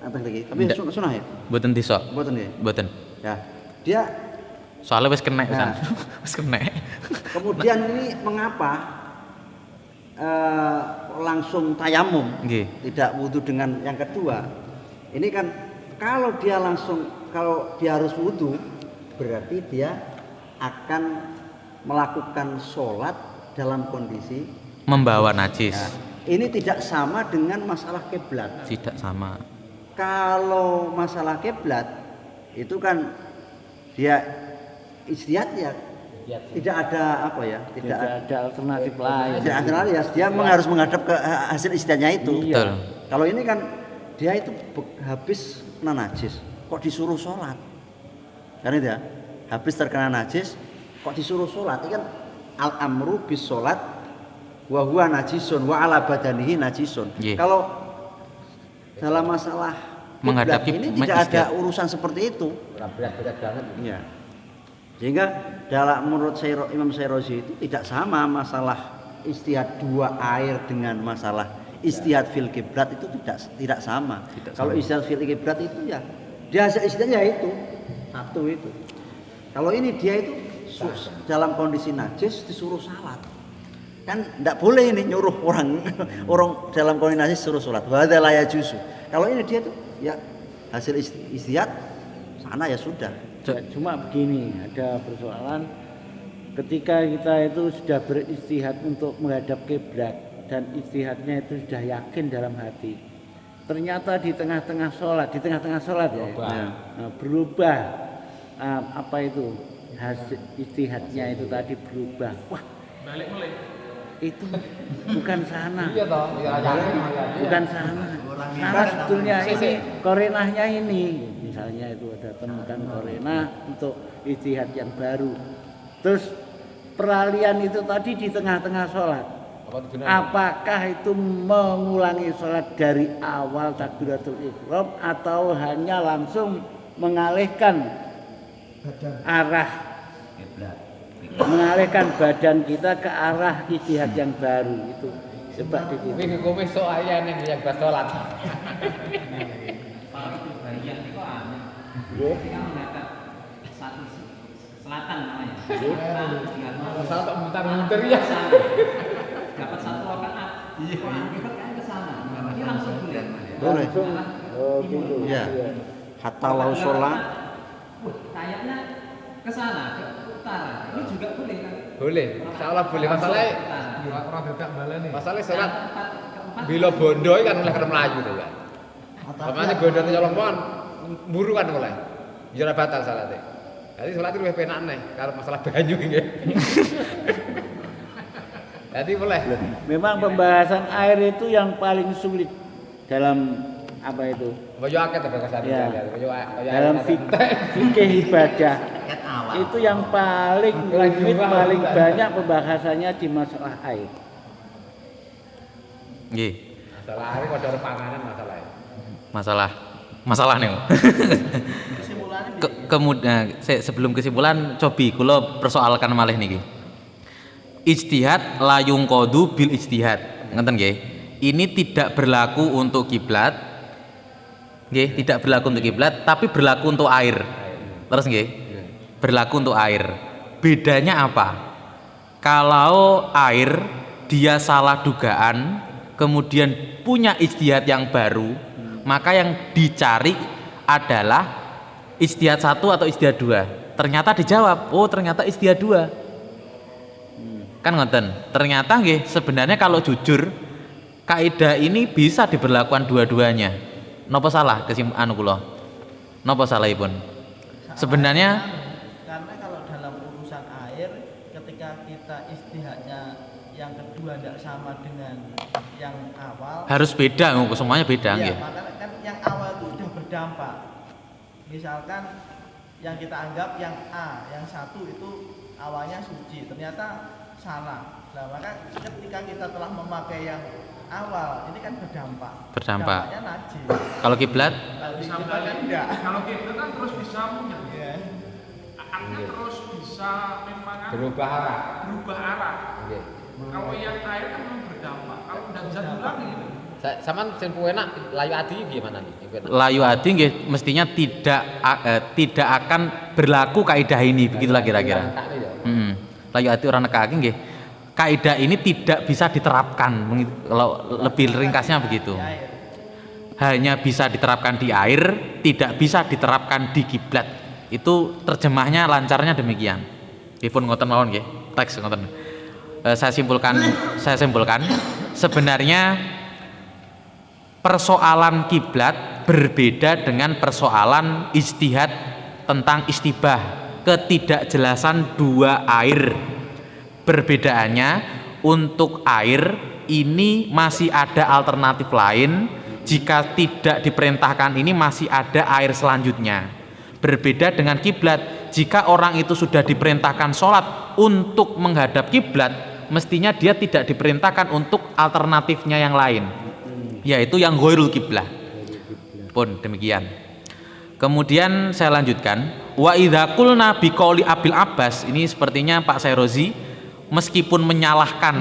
Tapi sunah ya? Boten disok. Boten ya. Boten. Ya, dia soalnya wis kena wis kena. Kemudian ini mengapa langsung tayamum, tidak wudhu dengan yang kedua? Ini kan kalau dia harus wudhu, berarti dia akan melakukan sholat dalam kondisi membawa najis. Nah, ini tidak sama dengan masalah kiblat. Tidak sama. Kalau masalah kiblat itu kan dia ijtihad ya. Tidak ada apa ya? Tidak ada alternatif lain. Tidak ada alternatif. Dia harus menghadap ke hasil ijtihadnya itu. Betul. Kalau ini kan dia itu habis kena najis, kok disuruh sholat? Karena itu ya, habis terkena najis, kok disuruh sholat? Ini kan al-amru bis sholat wa huwa najisun wa ala badanihi najisun. Kalau dalam masalah menghadapi ini tidak ada urusan seperti itu. Berat-berat banget. Ya. Sehingga menurut Imam Syairozi itu tidak sama masalah ijtihad 2 air dengan masalah ijtihad fil kiblat itu tidak sama. Kalau ijtihad fil kiblat itu ya dia ijtihadnya itu satu itu. Kalau ini dia itu dalam kondisi najis disuruh salat. Kan tidak boleh ini nyuruh orang dalam kondisi najis suruh salat. Wa hadza la yajuzu. Kalau ini dia tuh ya hasil ijtihad sana ya sudah. Cuma begini, ada persoalan ketika kita itu sudah beristihad untuk menghadap kiblat dan istihadnya itu sudah yakin dalam hati. Ternyata di tengah-tengah sholat ya, berubah apa itu hasil istihadnya itu tadi berubah. Wah, balik mulai. Itu bukan sana. Iya toh, bukan sana. Sana sebetulnya ini korenahnya ini. Misalnya itu ada temukan korena untuk ijtihad yang baru. Terus peralihan itu tadi di tengah-tengah sholat. Apakah itu mengulangi sholat dari awal takbiratul ihram atau hanya langsung mengalihkan arah, mengalihkan badan kita ke arah ijtihad yang baru itu? Coba di situ. Ini kowe sok ayan yang sholat. Ketika menghadap satu selatan namanya. Masalah tak muter-muter ya. Dapat satu rakaat. Iya. Kan ke sana. Ini langsung boleh. Boleh. Oh gitu. Iya. Hatta lau sholat. Kayaknya ke sana, ke utara. Ini juga boleh kan? Boleh. Insyaallah boleh. Masalahnya Orang tidak baleni. masalahnya sholat bila bondo kan oleh kerem Melayu tuh kan. Makanya bondo nyolong pohon buru kan oleh. Jora batal salatnya. Jadi sholat itu lebih penak nih kalau masalah banyu ini. Jadi boleh. Memang pembahasan air itu yang paling sulit dalam apa itu? Boyo akeh tebakan Ya. saya. Dalam fikih ibadah itu yang paling rumit, paling banyak pembahasannya di masalah air. Nggih. Masalah air kok ada panganan masalahnya. Masalah nih. Kemudian sebelum kesimpulan cobi kula persoalkan malih niki. Ijtihad la yungqadu bil ijtihad. Ngeten nggih. Ini tidak berlaku untuk kiblat. Nggih, tidak berlaku untuk kiblat tapi berlaku untuk air. Terus nggih. Berlaku untuk air. Bedanya apa? Kalau air dia salah dugaan, kemudian punya ijtihad yang baru, maka yang dicari adalah ijtihad 1 atau ijtihad 2. Ternyata dijawab, oh ternyata ijtihad 2. Kan ngoten. Ternyata nggih sebenarnya kalau jujur kaidah ini bisa diberlakukan dua-duanya. Napa salah anu kula? Napa salahipun? Sebenarnya karena kalau dalam urusan air ketika kita istihadnya yang kedua tidak sama dengan yang awal harus beda, semuanya beda nggih. iya, makanya kan yang awal itu sudah berdampak. Misalkan yang kita anggap yang A, yang satu itu awalnya suci, ternyata salah. Nah, maka ketika kita telah memakai yang awal, ini kan berdampak. Dampaknya najis. Kalau kiblat? Kalau Bisa kiblat kan enggak. Kalau kiblat kan terus bisa punya. Iya. Artinya terus bisa memang kan Berubah arah. berubah arah. Oke. Kalau yang air kan memang berdampak. Kalau tidak bisa diulang gitu. Saman sing enak layu adi gimana nih? Layu adi nggih mestinya tidak akan berlaku kaidah ini, begitulah kira-kira. Layu adi orang nekake nggih. Kaidah ini tidak bisa diterapkan, kalau lebih ringkasnya begitu. Hanya bisa diterapkan di air, tidak bisa diterapkan di kiblat. Itu terjemahnya lancarnya demikian. Dipun ngoten mawon nggih, teks ngoten. Saya simpulkan sebenarnya persoalan kiblat berbeda dengan persoalan ijtihad tentang istibah, ketidakjelasan dua air. Perbedaannya untuk air ini masih ada alternatif lain, jika tidak diperintahkan ini masih ada air selanjutnya. Berbeda dengan kiblat, jika orang itu sudah diperintahkan sholat untuk menghadap kiblat, mestinya dia tidak diperintahkan untuk alternatifnya yang lain, yaitu yang ghairul kiblah. Pun demikian. Kemudian saya lanjutkan, wa idza qulna biqauli Abil Abbas, ini sepertinya Pak Sairozi meskipun menyalahkan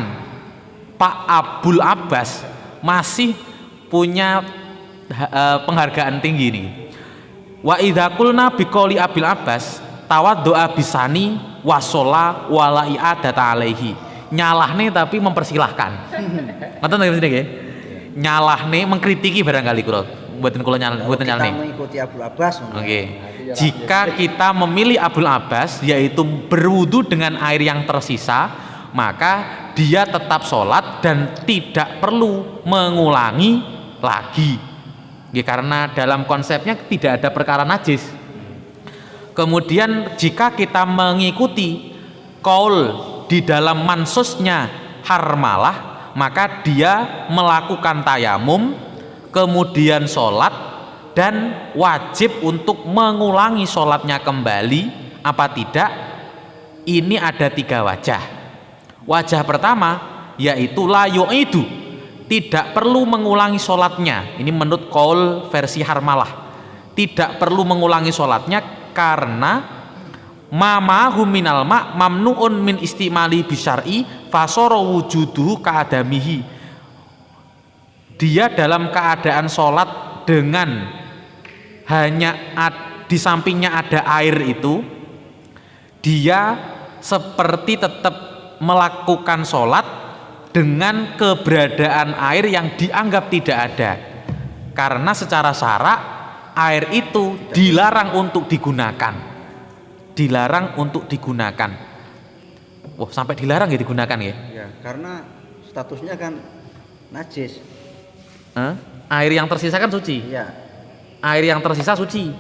Pak Abul Abbas masih punya penghargaan tinggi nih. Wa idza qulna biqauli Abil Abbas tawaddu'a bisani wa sholla wa la i'adata alaihi. Nyalahne tapi mempersilahkan. Ngoten nggih? Nyalahne mengkritiki barangkali kula. Mboten kula mboten nyalahne. Kita mengikuti Abul Abbas. Oke. Jika kita memilih Abul Abbas yaitu berwudu dengan air yang tersisa, maka dia tetap sholat dan tidak perlu mengulangi lagi. Ya, karena dalam konsepnya tidak ada perkara najis. Kemudian jika kita mengikuti qaul di dalam mansusnya Harmalah, maka dia melakukan tayamum, kemudian sholat dan wajib untuk mengulangi sholatnya kembali apa tidak. Ini ada 3 wajah. Wajah pertama yaitu la yu'idu, tidak perlu mengulangi sholatnya. Ini menurut qaul versi Harmalah, tidak perlu mengulangi sholatnya karena ma'ahu minal ma' mamnu'un min istimali bisyar'i fasara wujuduhu ka'adamihi. Dia dalam keadaan sholat dengan hanya di sampingnya ada air itu, dia seperti tetap melakukan sholat dengan keberadaan air yang dianggap tidak ada, karena secara syarak air itu dilarang untuk digunakan, Wah, sampai dilarang ya digunakan ya? Ya, karena statusnya kan najis. Air yang tersisa kan suci. Iya. Air yang tersisa suci.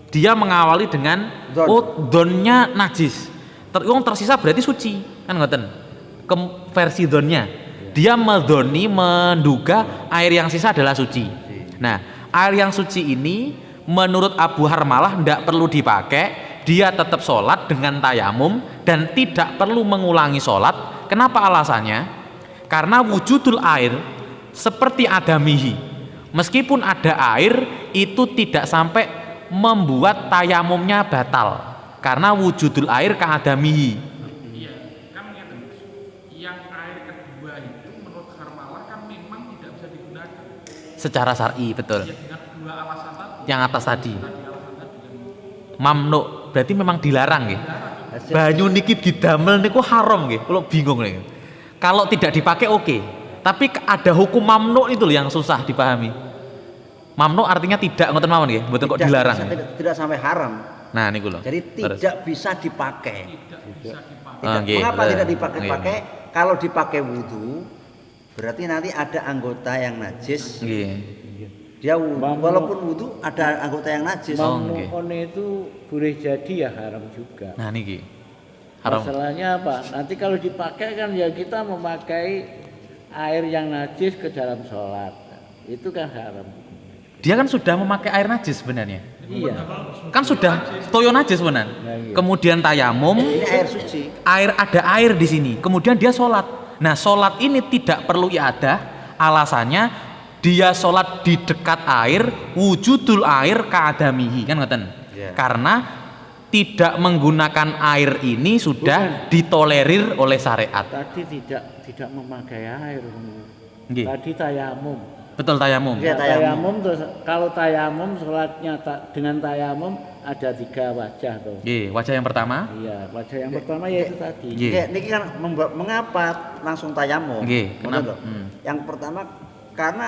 Dia mengawali dengan donnya najis. Yang tersisa berarti suci, kan ngoten. Versi donnya. Dia menduga air yang sisa adalah suci. Nah, air yang suci ini menurut Abu Harmalah tidak perlu dipakai. Dia tetap sholat dengan tayamum dan tidak perlu mengulangi sholat. Kenapa alasannya? Karena wujudul air seperti adamihi, meskipun ada air itu tidak sampai membuat tayamumnya batal, karena wujudul air keadamihi. Iya, kan gitu. Yang air kedua itu menurut Harmalah kan memang tidak bisa digunakan Secara syar'i, betul. ya, dengan dua alasan tadi. Yang atas tadi. Mamnu, berarti memang dilarang ya. Banyu niki didamel niku haram nggih. Kalau bingung nih. Kalau tidak dipakai oke. Tapi ada hukum mamnu itu loh yang susah dipahami. Mamnu artinya tidak, ngoten mawon nggih, mboten kok dilarang. Tidak sampai haram. Nah niku loh. Jadi tidak bisa dipakai. Nggih. Tidak dipakai. Kalau dipakai wudu, berarti nanti ada anggota yang najis. Nggih. Dia walaupun wudu ada anggota yang najis. Mamnu'one itu boleh jadi ya haram juga. Nah niki. Haram. Masalahnya apa? Nanti kalau dipakai kan ya kita memakai air yang najis ke dalam sholat. Itu kan haram. Dia kan sudah memakai air najis sebenarnya. Iya. Kan sudah toyo najis benar. Nah, iya. Kemudian tayamum, Ini air suci. ada air di sini. Kemudian dia sholat. Nah sholat ini tidak perlu iadah. Alasannya dia sholat di dekat air, wujudul air keadamihi, kan ngoten. Yeah. Karena tidak menggunakan air ini sudah ditolerir oleh syariat. Tadi tidak memakai air. Nggih. Tadi tayamum. Betul, tayamum. Iya. Nah, tayamum terus kalau tayamum sholatnya dengan tayamum ada 3 wajah tuh. Nggih, wajah yang pertama. Iya, wajah yang pertama yaitu tadi. Nggih. Ya, ini kan mengapa langsung tayamum? Nggih, Ngoten kenapa? lho. Yang pertama karena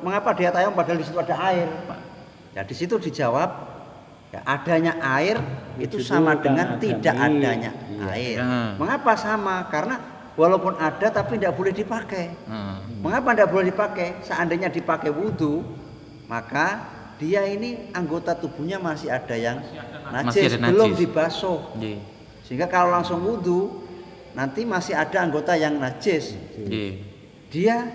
mengapa dia tayamum padahal di situ ada air? Ya di situ dijawab ya, adanya air itu sama dengan tidak adanya air. Ya. Mengapa sama? Karena walaupun ada tapi tidak boleh dipakai. Mengapa tidak boleh dipakai? Seandainya dipakai wudu, maka dia ini anggota tubuhnya masih ada yang najis, belum dibasuh. Nggih. Sehingga kalau langsung wudu, nanti masih ada anggota yang najis. Nggih. Dia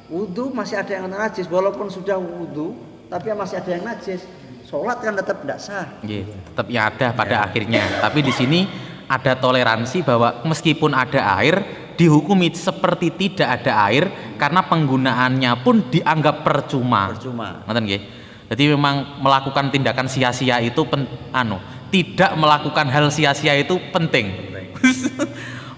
wudu masih ada yang najis, walaupun sudah wudu, tapi masih ada yang najis. Sholat kan tetap tidak sah. Nggih, tetap ya ada pada akhirnya. Tapi di sini ada toleransi bahwa meskipun ada air, dihukumi seperti tidak ada air karena penggunaannya pun dianggap percuma. Ngoten nggih. Jadi memang melakukan tindakan sia-sia itu tidak melakukan hal sia-sia itu penting.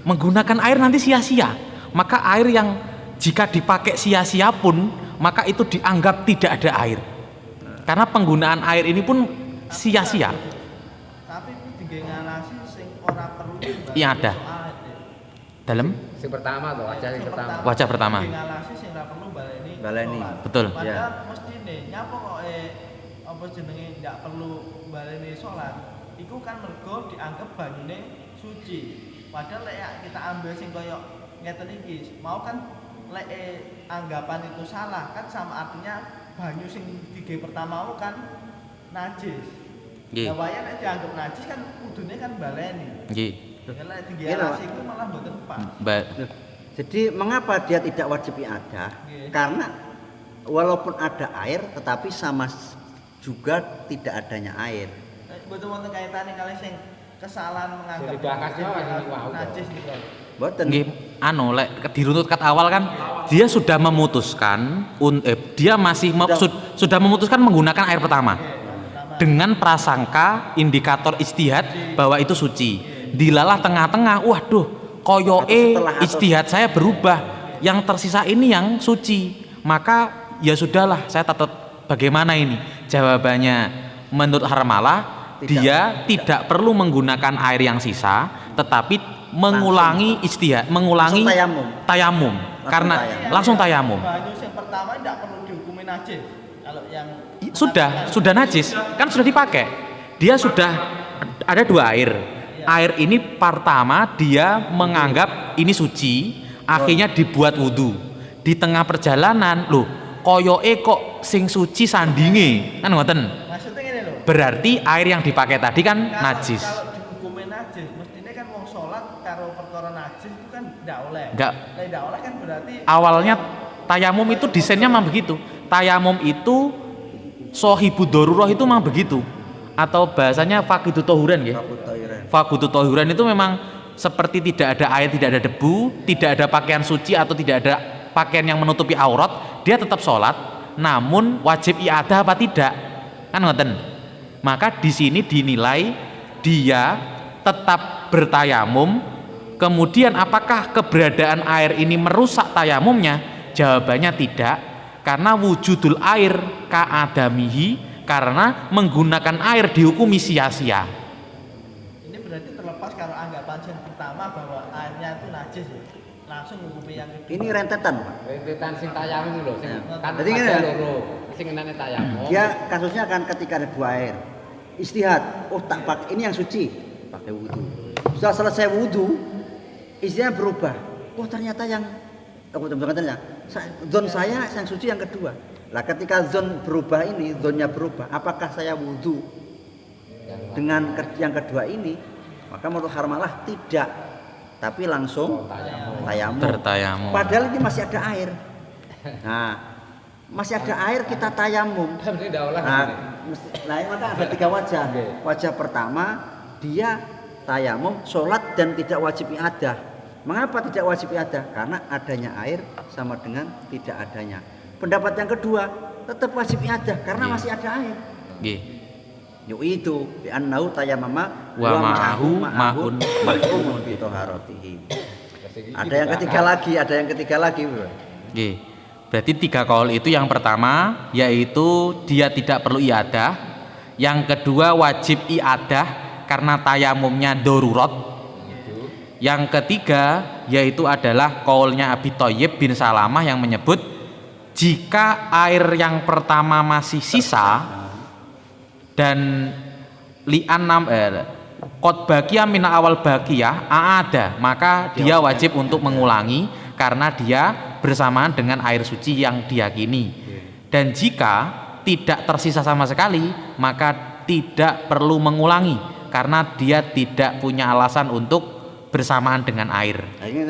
Menggunakan air nanti sia-sia. Maka air yang jika dipakai sia-sia pun maka itu dianggap tidak ada air. Karena penggunaan air ini pun sia-sia. Tapi itu digengalasi sing ora perlu. Iya ada. Dalam Yang pertama tuh, wajah yang pertama. wajah pertama. Digengalasi sing ora perlu baleni. Baleni. Betul. Padahal mestine nyapa kok apa jenenge ndak perlu baleni salat. Iku kan mergo dianggap banyune suci. Padahal lek kita ambil sing koyo ngeten iki, mau kan lek anggapan itu salah kan sama artinya banyu sing tiga pertama kan najis. Nggih. Ya wayan nek dianggap najis kan kudune kan baleni. Nggih. Ya lek digelasi iku malah mboten pas. Jadi mengapa dia tidak wajib iadah? Karena walaupun ada air, tetapi sama juga tidak adanya air. Mboten wonten kaitane kali sing kesalahan menganggap Jadi bakasnya najis niku. Boten. Nggih, lek diruntut kat awal kan dia sudah memutuskan dia masih sudah memutuskan menggunakan air pertama dengan prasangka indikator ijtihad bahwa itu suci. Dilalah tengah-tengah, waduh, koyoke ijtihad saya berubah, yang tersisa ini yang suci. Maka ya sudahlah, saya tetap bagaimana ini? Jawabannya menurut Harmalah dia tidak perlu menggunakan air yang sisa, tetapi mengulangi istihad, mengulangi tayamum, karena langsung tayamum. Banyu yang pertama tidak perlu dihukumi najis. Kalau yang sudah najis, kan sudah dipakai. Dia sudah ada 2 air. Air ini pertama dia menganggap ini suci, akhirnya dibuat wudhu. Di tengah perjalanan, loh, koyoke kok sing suci sandinge, kan ngoten. maksudnya ini loh. Berarti air yang dipakai tadi kan najis. Kalau dihukumi najis, mestinya kan mau sholat karo perkara najis itu kan tidak oleh. Tidak oleh kan berarti Awalnya tayamum itu desainnya memang begitu. Tayamum itu sohibu dorurah itu memang begitu. Atau bahasanya faqidu tohuran ya. Faqidu tohuran itu memang seperti tidak ada air, tidak ada debu, tidak ada pakaian suci atau tidak ada pakaian yang menutupi aurat, dia tetap sholat, namun wajib iadah apa tidak, kan ngoten. Maka di sini dinilai dia tetap bertayamum. Kemudian apakah keberadaan air ini merusak tayamumnya? Jawabannya tidak, karena wujudul air ka'adamihi, karena menggunakan air dihukumi sia-sia. ini berarti terlepas kalau anggapan yang pertama bahwa airnya itu najis ya. Langsung menghukumi yang kedua. Ini rentetan, Pak. Rentetan sing tayamum lho, sing kan Jadi gini ya. loro. Sing enane tayamum. Dia kasusnya kan ketika ada 2 air. Istihad, oh tak pakai ini yang suci, pakai wudhu. Setelah selesai wudhu, istrinya berubah. Oh ternyata yang zon saya yang suci yang kedua. Lah ketika zon berubah ini, zonnya berubah, apakah saya wudhu dengan yang kedua ini? Maka menurut Harmalah tidak, tapi langsung tayamum. Bertayamum. Padahal ini masih ada air. Nah, masih ada air kita tayamum. Nah, maka ada 3 wajah. Wajah pertama dia tayamum, sholat dan tidak wajib iadah. Mengapa tidak wajib iadah? Karena adanya air sama dengan tidak adanya. Pendapat yang kedua tetap wajib iadah karena masih ada air. Yuk itu bi annahu tayammama wa ma'ahu ma'un ma'un bi taharatihi. Ada yang ketiga lagi, Bro. Berarti 3 qaul itu, yang pertama yaitu dia tidak perlu iadah, yang kedua wajib iadah karena tayamumnya darurat, yang ketiga yaitu adalah qaulnya Abi Thayyib bin Salamah yang menyebut jika air yang pertama masih sisa dan li'anam qad baqiya min awal baqiyah ada, maka dia wajib untuk mengulangi karena dia bersamaan dengan air suci yang diyakini. Dan jika tidak tersisa sama sekali, maka tidak perlu mengulangi karena dia tidak punya alasan untuk bersamaan dengan air. Nah, ini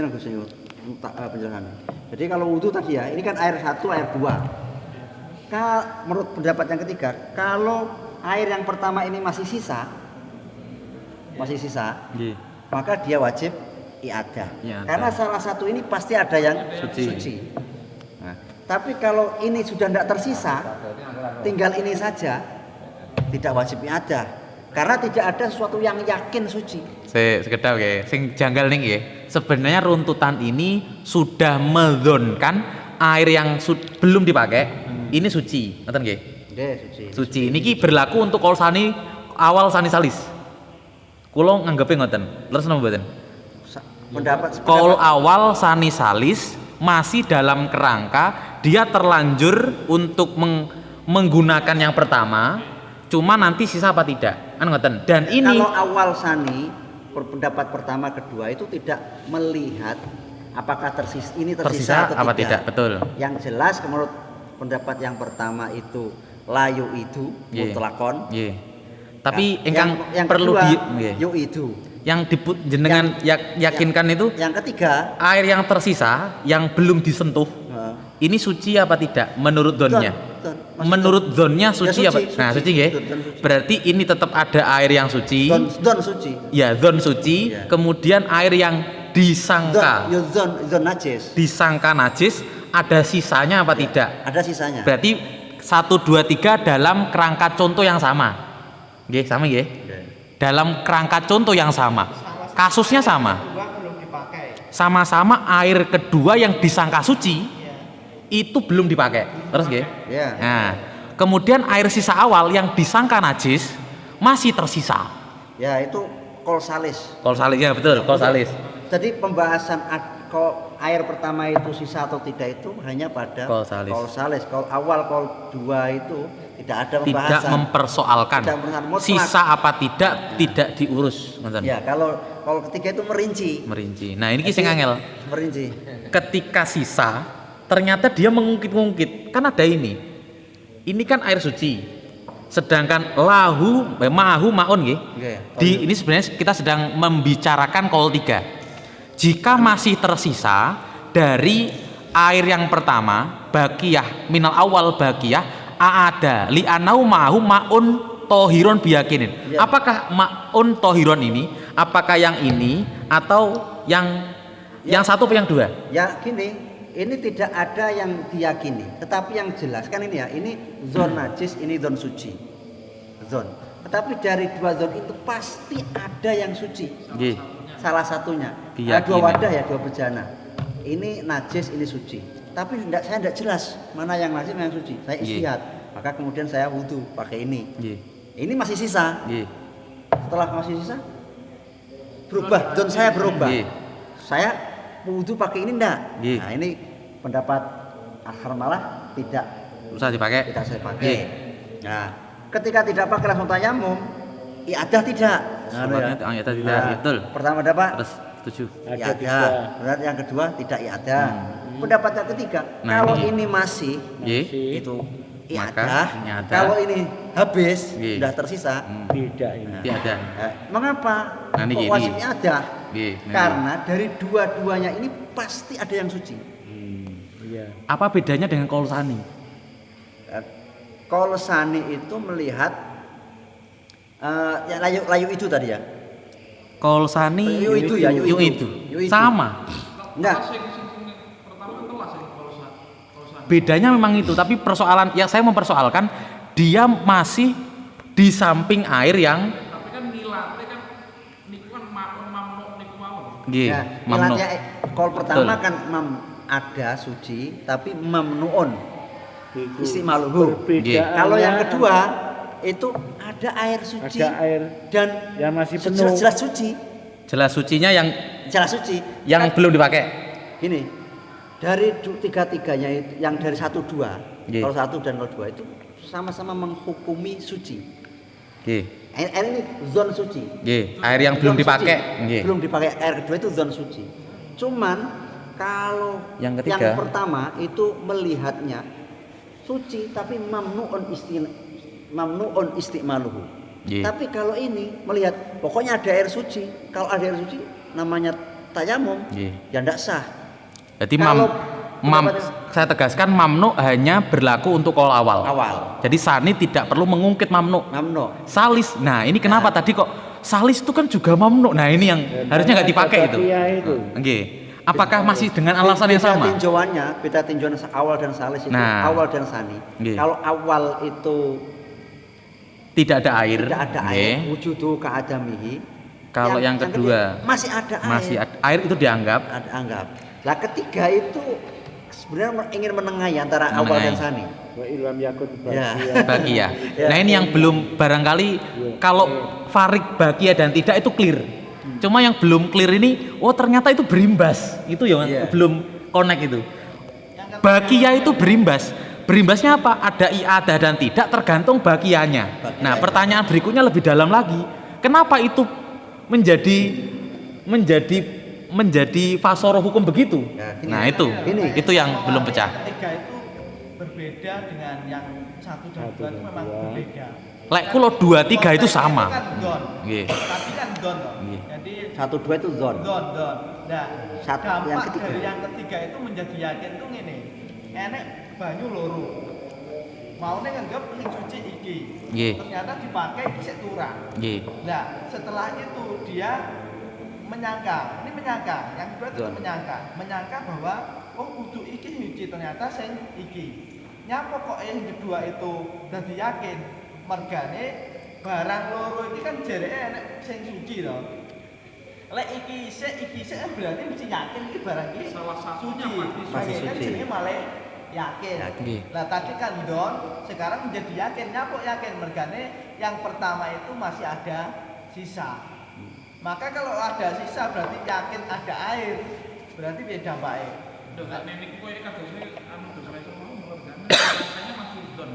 penjelasan. Jadi kalau wudhu tadi ya, ini kan air 1, air 2. Menurut pendapat yang ketiga, kalau air yang pertama ini masih sisa, maka dia wajib iadah. Karena salah satu ini pasti ada yang suci. Nah, tapi kalau ini sudah tidak tersisa, tinggal ini saja, tidak wajib iadah. Karena tidak ada sesuatu yang yakin suci. Sekedar ya, sing janggal nih ya. Sebenarnya runtutan ini sudah medzonkan air yang belum dipakai ini suci, ngerti nggih? Suci. Niki berlaku untuk qaul sani awal sani salis. Kula nganggepe ngoten. Terus napa mboten? Pendapat qaul awal sani salis masih dalam kerangka dia terlanjur untuk menggunakan yang pertama, cuma nanti sisa apa tidak? Kan ngoten. Dan ini kalau awal sani pendapat pertama kedua itu tidak melihat apakah tersisa atau apa tidak. Betul. Yang jelas menurut pendapat yang pertama itu layu itu mutlakon. Tapi yang perlu kedua, yuk itu. Yang jenengan yakinkan itu yang ketiga air yang tersisa yang belum disentuh ini suci apa tidak menurut zonnya? Menurut zonnya suci apa? Nah suci ya. Berarti ini tetap ada air yang suci. Zon suci. Ya zon suci. Ya. Kemudian air yang disangka. Zon najis. Disangka najis ada sisanya apa tidak? Ada sisanya. Berarti 1, 2, 3 dalam kerangka contoh yang sama. Nggih, sama nggih. Dalam kerangka contoh yang sama. Kasusnya sama. Sama-sama air kedua yang disangka suci itu belum dipakai. Terus nggih? Ya. Nah, kemudian air sisa awal yang disangka najis masih tersisa. Ya itu kol salis. Kol salis ya betul, kol salis. Jadi pembahasan air pertama itu sisa atau tidak itu hanya pada Kol salis. Kol awal, kol 2 itu tidak ada pembahasan. Tidak mempersoalkan. Sisa apa tidak diurus. Ya, kalau ketiga itu merinci. Nah, ini sing angel. Merinci. Ketika sisa, ternyata dia mengungkit-ungkit. Kan ada ini. Ini kan air suci. Sedangkan mahu maun nggih. Ini sebenarnya kita sedang membicarakan kol 3. Jika masih tersisa dari air yang pertama, bakiyah minal awal bakiyah aada li anau mahu maun tohiron biyakinin. Apakah maun tohiron ini? Apakah yang ini atau yang satu atau yang 2? Ya gini, ini tidak ada yang diyakini, tetapi yang jelas kan ini ya, ini zon najis, ini zon suci. Tetapi dari 2 zon itu pasti ada yang suci. Salah satunya. Ada 2 wadah ya, 2 bejana. Ini najis, ini suci. Tapi saya tidak jelas mana yang najis, mana yang suci. Saya istihad. Maka kemudian saya wudu pakai ini. Ini masih sisa. Setelah masih sisa, berubah. Zon saya berubah. Saya wudu pakai ini enggak. Nah ini pendapat akhir malah tidak usah dipakai. Tidak saya pakai. Nah, ketika tidak pakai langsung tayamum, iadah tidak. Iadah tidak. Betul. Pertama ada Pak? Terus setuju. Iadah. Berarti yang kedua tidak iadah. Pendapat yang ketiga, kalau ini masih itu iadah. Kalau ini habis, sudah tersisa, tidak ini. Tidak. Mengapa? Kok wajib iadah? Karena dari dua-duanya ini pasti ada yang suci. Apa bedanya dengan kol sani? Kol sani itu melihat ya, layu itu tadi ya. Kol sani yu itu. Sama. Enggak. Bedanya memang itu, tapi persoalan yang saya mempersoalkan dia masih di samping air yang tapi kan nilatnya kan niku kan mamnu niku mawon. Nggih, mamnu. Kol pertama kan ada suci tapi mamnuun. Istimaluhu. Kalau yang kedua itu ada air suci, dan yang masih penuh. Jelas suci. Jelas sucinya yang jelas suci yang belum dipakai. Ini dari tiga-tiganya itu, yang dari 1, 2, kalau 1 dan kalau 2 itu sama-sama menghukumi suci. Air ini zon suci. Air yang belum dipakai. Belum dipakai, air kedua itu zon suci. Cuman kalau yang pertama itu melihatnya suci tapi mamnuun istimaluhu. Tapi kalau ini melihat pokoknya ada air suci. Kalau ada air suci namanya tayamum, ya tidak sah. Jadi saya tegaskan mamnu hanya berlaku untuk kol awal. Jadi sani tidak perlu mengungkit mamnu. Salis. Nah, ini kenapa tadi kok salis itu kan juga mamnu. Nah, ini yang harusnya nggak dipakai itu. Apakah masih dengan alasan yang sama? Beda tinjauan awal dan salis itu, awal dan sani. Kalau awal itu tidak ada air, wujudu ka'adamihi. Kalau yang kedua masih ada air. Masih ada air itu dianggap. Lah ketiga itu sebenarnya ingin menengahi antara awal dan sani. Wa ilam yakun bakiyah. Nah, ini yang belum barangkali kalau farik bakiyah dan tidak itu clear. Cuma yang belum clear ini, ternyata itu berimbas. Itu yang belum connect itu. Bakiyah itu berimbas. Berimbasnya apa? Ada iadah dan tidak tergantung bakiyahnya. Nah, pertanyaan berikutnya lebih dalam lagi. Kenapa itu menjadi fasoroh hukum begitu? Nah, itu yang belum pecah. Ketiga itu berbeda dengan yang 1 dan 2 itu memang berbeda. Kalau 2, 3 itu sama. Tapi kan don. Jadi 1, 2 itu zon. Nah, yang dampak dari yang ketiga itu menjadi yakin tuh ngene. Enek banyu loro. Maune nganggep sing suci iki. Ternyata dipakai dhisik turang. Nah, setelah itu dia menyangka, yang kedua itu menyangka bahwa kudu iki suci, ternyata sing iki. Nyapa kok yang kedua itu dadi yakin mergane barang loro iki kan jereke enek sing suci to. Lek iki sik berarti mesti yakin iki barang iki salah satunya suci. masih Jenenge malah yakin. Nggih. Nah tadi kan don, sekarang menjadi yakin, nyapuk yakin mergane yang pertama itu masih ada sisa. Maka kalau ada sisa berarti yakin ada air, berarti beda dampaknya. Dengan nenek kowe kadosnya anu dosa itu mau makanya masih don.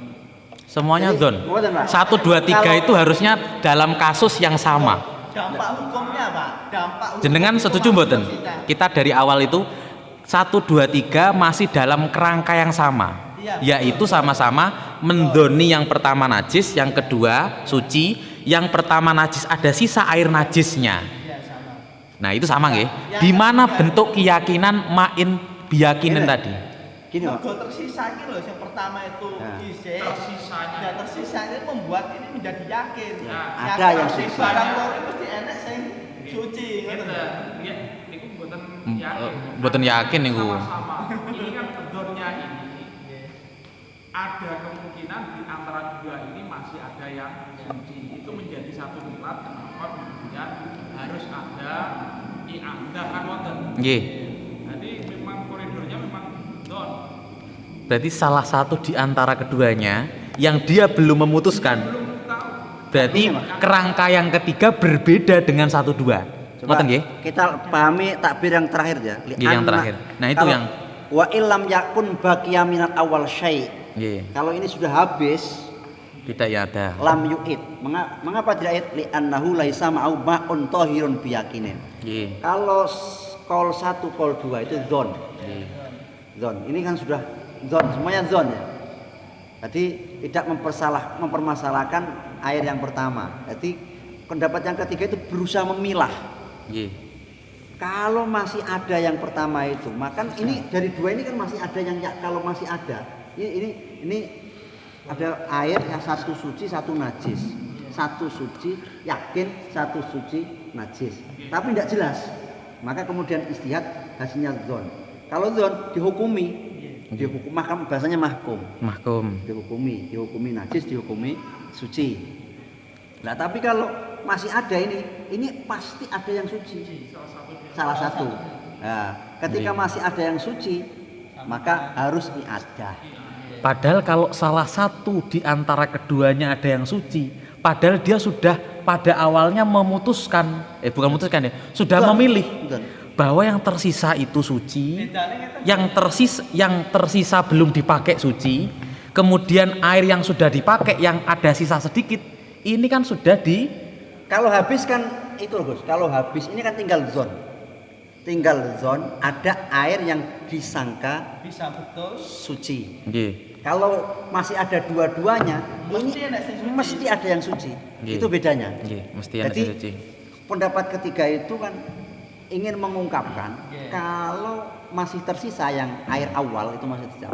Semuanya Jadi, zon. ngoten, Pak. 1 2 3 Kalau- itu harusnya dalam kasus yang sama. Dampak hukumnya Pak, dampak hukum Jenengan itu setuju masih mboten? tersisa. Kita dari awal itu 1 2 3 masih dalam kerangka yang sama. Iya, Yaitu sama-sama mendoni yang pertama najis, yang kedua suci, yang pertama najis ada sisa air najisnya. Iya sama. Nah, itu sama nggih. Di mana bentuk keyakinan main biyakinin Gini. tadi? Gini, Pak. Mergo tersisa iki lho, yang pertama itu Nah. dhisik. Tersisanya. Nah, tersisa ini membuat ini menjadi yakin. Nah, ada yang sing sisa. barang loro mesti enek sing suci ngono. Ngeten. Ya, niku mboten yakin. Mboten yakin niku. Sama-sama. Ini kan bedonnya ini. Ada kemungkinan di antara dua ini masih ada yang suci. Itu menjadi satu niat kenapa kemudian harus ada i'adah kan wonten. Nggih. Jadi memang koridornya memang don. Berarti salah satu di antara keduanya yang dia belum memutuskan. Berarti kerangka yang ketiga berbeda dengan 1 2. Coba Ngoten nggih? kita pahami takbir yang terakhir ya. Nggih, yang terakhir. Nah, itu Kalau yang wa illam yakun baqiya minal awal syai'. nggih, Kalau ini sudah habis, tidak ya ada. lam yu'id. Mengapa tidak id? Li annahu laisa ma'u ma'un tahirun biyakinin. Nggih. Kalau kol 1 kol 2 itu zon. Nggih. Zon. Ini kan sudah zon, semuanya zon ya. Jadi tidak mempermasalahkan air yang pertama. Jadi pendapat yang ketiga itu berusaha memilah. Nggih. Kalau masih ada yang pertama itu, maka ini dari dua ini kan masih ada yang ya, kalau masih ada. Ini ada air yang 1 suci, 1 najis. 1 suci yakin, 1 suci najis. Tapi tidak jelas. Maka kemudian istihad hasilnya zon. Kalau zon dihukumi, mahkam bahasanya mahkum. Mahkum. Dihukumi najis, dihukumi suci. Nah, tapi kalau masih ada ini pasti ada yang suci. Salah satu. Nah, ketika masih ada yang suci, maka harus i'adah. Padahal kalau salah satu di antara keduanya ada yang suci, padahal dia sudah pada awalnya memutuskan, bukan memutuskan ya, sudah Betul. memilih Betul. bahwa yang tersisa itu suci, Bedane ngeten. yang tersisa belum dipakai suci, kemudian air yang sudah dipakai yang ada sisa sedikit, ini kan sudah di Kalau habis kan itu loh Gus, kalau habis ini kan tinggal zon. Tinggal zon, ada air yang disangka Bisa betul. suci. nggih. Kalau masih ada dua-duanya, Mesti ini enak sing suci. mesti ada yang suci. Nggih. Itu bedanya. Nggih, mesti ana Jadi sing suci. pendapat ketiga itu kan ingin mengungkapkan Yeah. kalau masih tersisa yang air awal itu masih tersisa,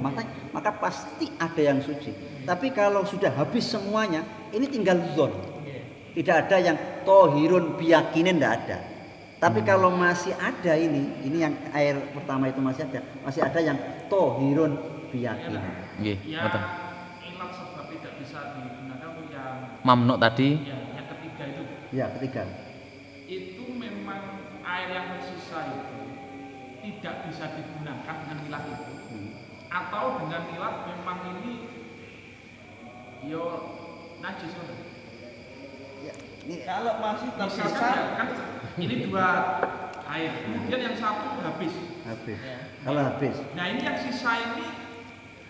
maka pasti ada yang suci. Tapi kalau sudah habis semuanya, ini tinggal zon. Tidak ada yang tohirun biyakinin, tidak ada. Tapi kalau masih ada ini yang air pertama itu masih ada yang tohirun biyakinin. Nggih, Ya, ngoten. ilat sebab tidak bisa digunakan untuk yang Mamnu tadi yang ketiga itu. Ya, ketiga. Itu memang air yang tersisa itu tidak bisa digunakan dengan ilat itu. Atau dengan ilat memang ini yo najis kan? Ya, ini Kalau masih Misalkan tersisa ya, kan ini 2 air, kemudian yang satu habis. habis. Ya. Kalau habis, Nah ini yang sisa ini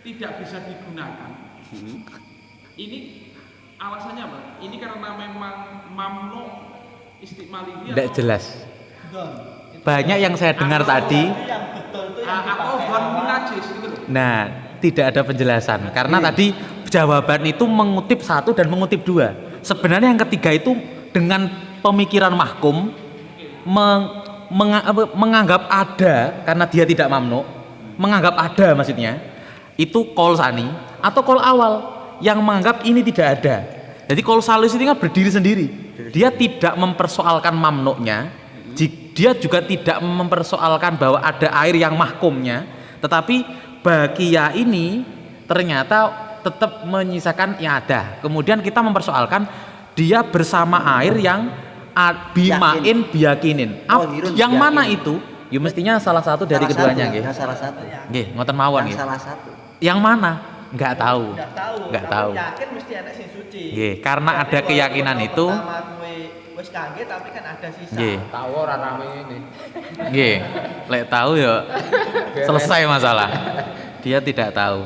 tidak bisa digunakan. Ini alasannya apa? Ini karena memang mamnu istiqmalihi tidak jelas. don. Itu Banyak yang saya dengar Atau- tadi. yang betul itu yang atau dipakai don awal. najis gitu loh. Nah, tidak ada penjelasan karena tadi jawaban itu mengutip 1 dan mengutip 2. Sebenarnya yang ketiga itu dengan pemikiran mahkum menganggap ada karena dia tidak mamnu, menganggap ada maksudnya itu kol sani atau kol awal yang menganggap ini tidak ada. Jadi kol salis ini kan berdiri sendiri. Dia tidak mempersoalkan mamnuknya, dia juga tidak mempersoalkan bahwa ada air yang mahkumnya, tetapi bakia ini ternyata tetap menyisakan iadah. Kemudian kita mempersoalkan dia bersama air yang bimain biyakinin. Tohirun Yang mana biyakinin. itu? Ya mestinya salah satu dari salah keduanya satu, nggih. ya, salah satu. Nggih, ngoten mawon Yang nggih. salah satu. Yang mana? Nggak tahu. Nggak tahu. Yakin mesti ada sing suci. Nggih, karena ada keyakinan itu. Wis kangge tapi kan ada sisa. Nggih. Tahu ora rame ini. Nggih. Lek tahu ya selesai masalah. Dia tidak tahu.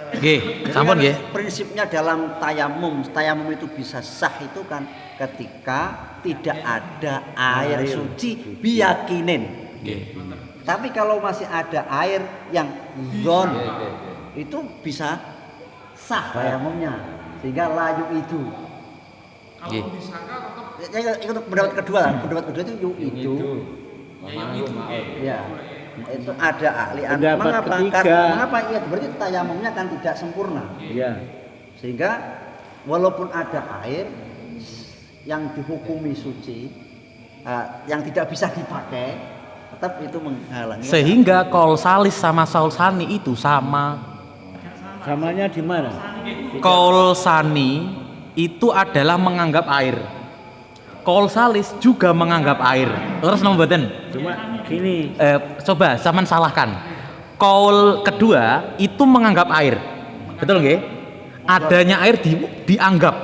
Nggih, sampun nggih. Prinsipnya dalam tayamum itu bisa sah itu kan ketika tidak ada air suci biyakinin. Nggih. Tapi kalau masih ada air yang zon itu bisa sah tayamumnya sehingga layu itu. Nggih. Kalau disangka tetap Itu pendapat kedua itu itu. Ya. Itu ada ahli. Pendapat ketiga. Mengapa? Iya, berarti tayamumnya kan tidak sempurna. Iya. Sehingga walaupun ada air yang dihukumi suci, yang tidak bisa dipakai, tetap itu menghalangi. Sehingga Qaul Salis sama Saul Sani itu sama. Samanya di mana? Qaul Sani itu adalah menganggap air. Qaul Salis juga menganggap air. Terus nomor mboten? Cuma gini, Coba zaman salahkan. Qaul kedua itu menganggap air. Betul nggih? Adanya air dianggap.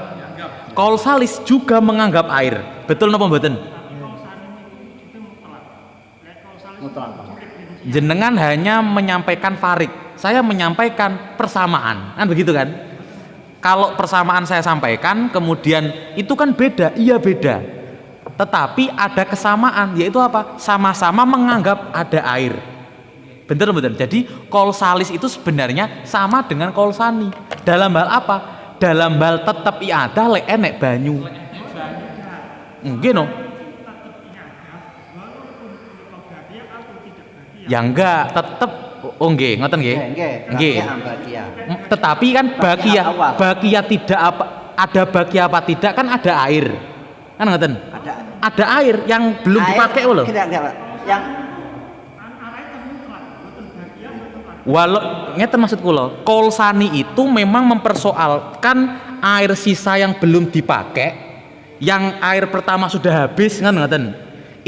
Qaul Salis juga menganggap air. Betul napa mboten? Jenengan hanya menyampaikan farik. Saya menyampaikan persamaan. Kan begitu kan? Kalau persamaan saya sampaikan, kemudian itu kan beda, iya beda. Tetapi ada kesamaan, yaitu apa? Sama-sama menganggap ada air. Bener bener. Jadi Qaul Salis itu sebenarnya sama dengan Qaul Sani. Dalam hal apa? Dalam hal tetap iadah lek enek banyu. Nggih no. Ya enggak, tetep nggih, ngoten nggih. Nggih. Tetapi kan bakia tidak apa ada bakia apa tidak kan ada air. Kan ngoten? Ada air yang belum dipakai loh. Yang walau ngeten maksud kula, Qaul Sani itu memang mempersoalkan air sisa yang belum dipakai, yang air pertama sudah habis, kan ngoten.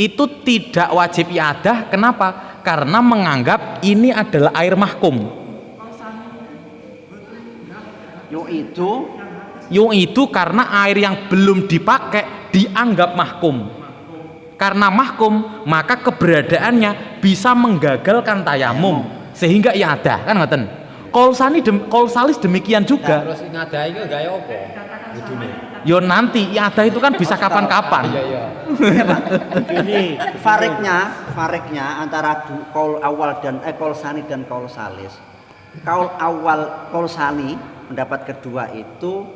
Itu tidak wajib iadah. Kenapa? Karena menganggap ini adalah air mahkum. Yung itu karena air yang belum dipakai dianggap mahkum. Karena mahkum, maka keberadaannya bisa menggagalkan tayamum sehingga iadah, kan ngoten. Qaul Salis demikian juga. Terus ngadahi itu gaya apa? Budune. Yo nanti iadah itu kan bisa kapan-kapan. Iya. ini fariknya antara Qaul awal dan Qaul Sani dan Qaul Salis. Qaul awal Qaul Sani pendapat kedua itu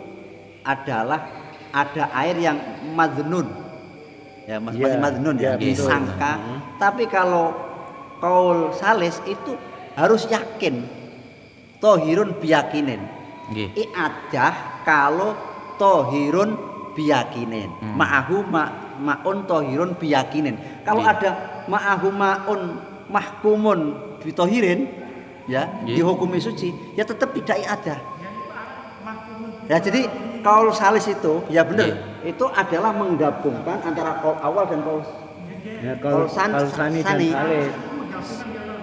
adalah ada air yang madnun. Ya, masih madnun ya, disangka. Tapi kalau Qaul Salis itu harus yakin. Tohirun biyakinin. I'adah kalau tohirun biyakinin. Ma'ahu ma'un tohirun biyakinin. Kalau ada ma'ahu ma'un mahkumun bitohirin, ya, dihukumi suci, ya tetap tidak i'adah. Ya, jadi Qaul Salis itu ya benar, itu adalah menggabungkan antara Qaul awal dan Qaul Sani dan Salis.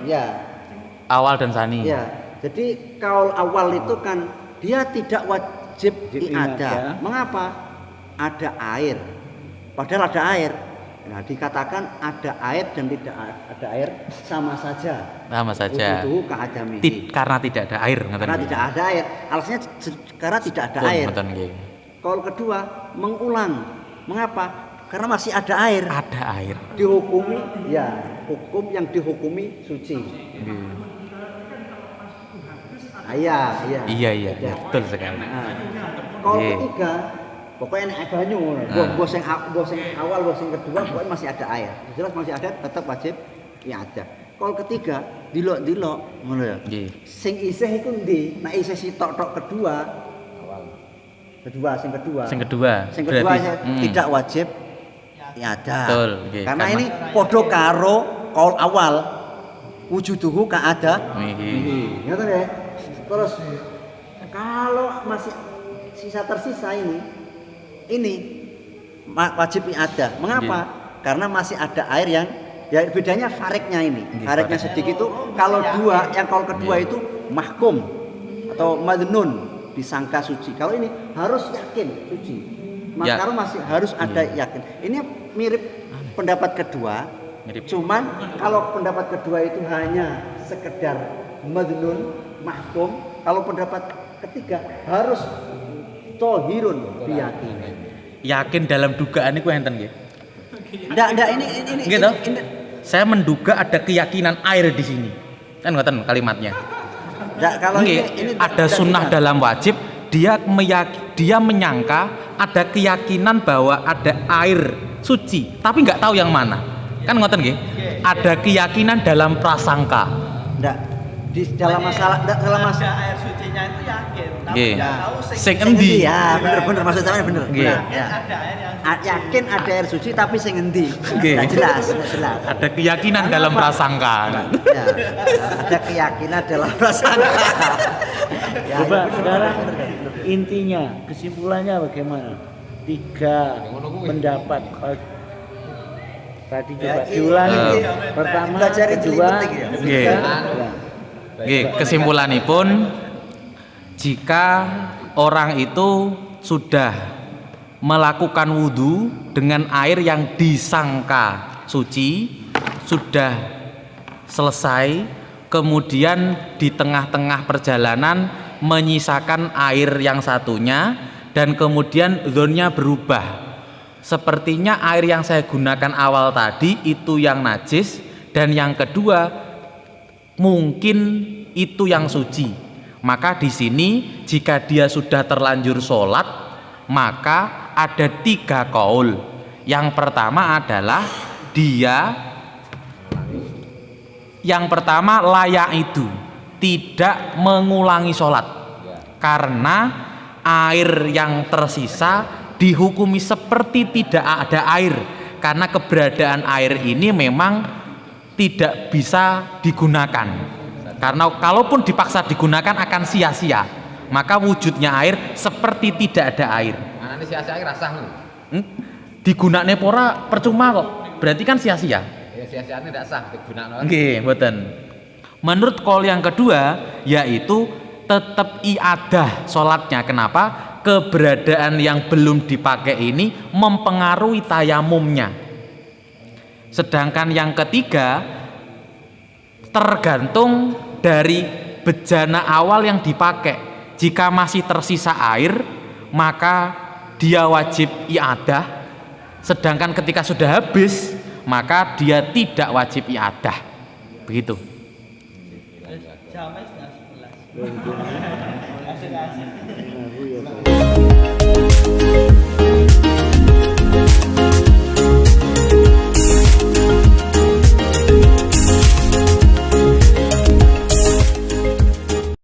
Ya. Awal dan Sani. Ya. Jadi Qaul awal itu kan dia tidak wajib i'adah. Mengapa? Ada air. Padahal ada air. Nah, dikatakan ada air dan tidak ada air sama saja. Sama saja. Karena tidak ada air. Karena tidak ada air. Alasannya karena tidak ada air. Qaul kedua mengulang. Mengapa? Karena masih ada air. Ada air. Dihukumi, ya, hukum yang dihukumi suci. Iya. Betul sekali. Qaul ketiga, pokoknya enak banyu. Bos yang awal, bos yang kedua, pokoknya masih ada air. Jelas masih ada, tetap wajib ada. Qaul ketiga, dilok, ngono ya. Sing isih iku ndi? Nek isih sitok-tok kedua, sing kedua tidak wajib ada. Betul. Karena ini podo karo Qaul awal. Wujuduhu ka'ada. Ngerti ya? Terus kalau masih tersisa ini wajib ada. Mengapa? Karena masih ada air yang ya bedanya fariknya ini. Fariknya sedikit itu kalau dua yang Qaul kedua itu mahkum atau madnun disangka suci. Kalau ini harus yakin suci. Ya. Maka masih harus ada yakin. Ini mirip pendapat kedua. Cuman kalau pendapat kedua itu hanya sekedar madnun mahkum, kalau pendapat ketiga harus tohirun diyakini. Yakin dalam dugaan itu enten nggih. Enggak ini Gitu. Saya menduga ada keyakinan air di sini. Kan ngoten kalimatnya. Enggak, kalau ini Ada sunnah dalam wajib, dia menyangka ada keyakinan bahwa ada air suci, tapi nggak tahu yang mana. Kan ngoten nggih? Ada keyakinan dalam prasangka. Enggak. Di dalam masalah air sucinya itu yakin, tapi Nggih. nggak tahu Sing endi? Ya, bener maksud saya bener. Nggih. yakin ada air yang suci. Yakin ada air suci tapi sing endi? Nggih. Nggak jelas. Ada keyakinan dalam prasangka. Ya, ada keyakinan dalam prasangka. Ya, Coba bener, sekarang bener. intinya, kesimpulannya bagaimana? 3 pendapat. Tadi coba diulangi. Pertama, Belajar itu kedua, penting ya. ketiga. Ya. Nggih, kesimpulanipun jika orang itu sudah melakukan wudhu dengan air yang disangka suci, sudah selesai, kemudian di tengah-tengah perjalanan menyisakan air yang satunya, dan kemudian zonnya berubah. Sepertinya air yang saya gunakan awal tadi itu yang najis, dan yang kedua mungkin itu yang suci. Maka di sini jika dia sudah terlanjur sholat, maka ada 3 qaul. Yang pertama adalah yang pertama layak itu tidak mengulangi sholat, karena air yang tersisa dihukumi seperti tidak ada air, karena keberadaan air ini memang tidak bisa digunakan, karena kalaupun dipaksa digunakan akan sia-sia. Maka wujudnya air seperti tidak ada air. Anane sia-sia rasah lho. Digunakne pora percuma kok, berarti kan sia-sia. Ya sia-siane ndak sah digunakno. Nggih, mboten. Menurut qaul yang kedua yaitu tetap iadah sholatnya. Kenapa? Keberadaan yang belum dipakai ini mempengaruhi tayamumnya. Sedangkan yang ketiga tergantung dari bejana awal yang dipakai. Jika masih tersisa air, maka dia wajib iadah. Sedangkan ketika sudah habis, maka dia tidak wajib iadah. Begitu. Jamnya sudah 11. Aku ya, Pak.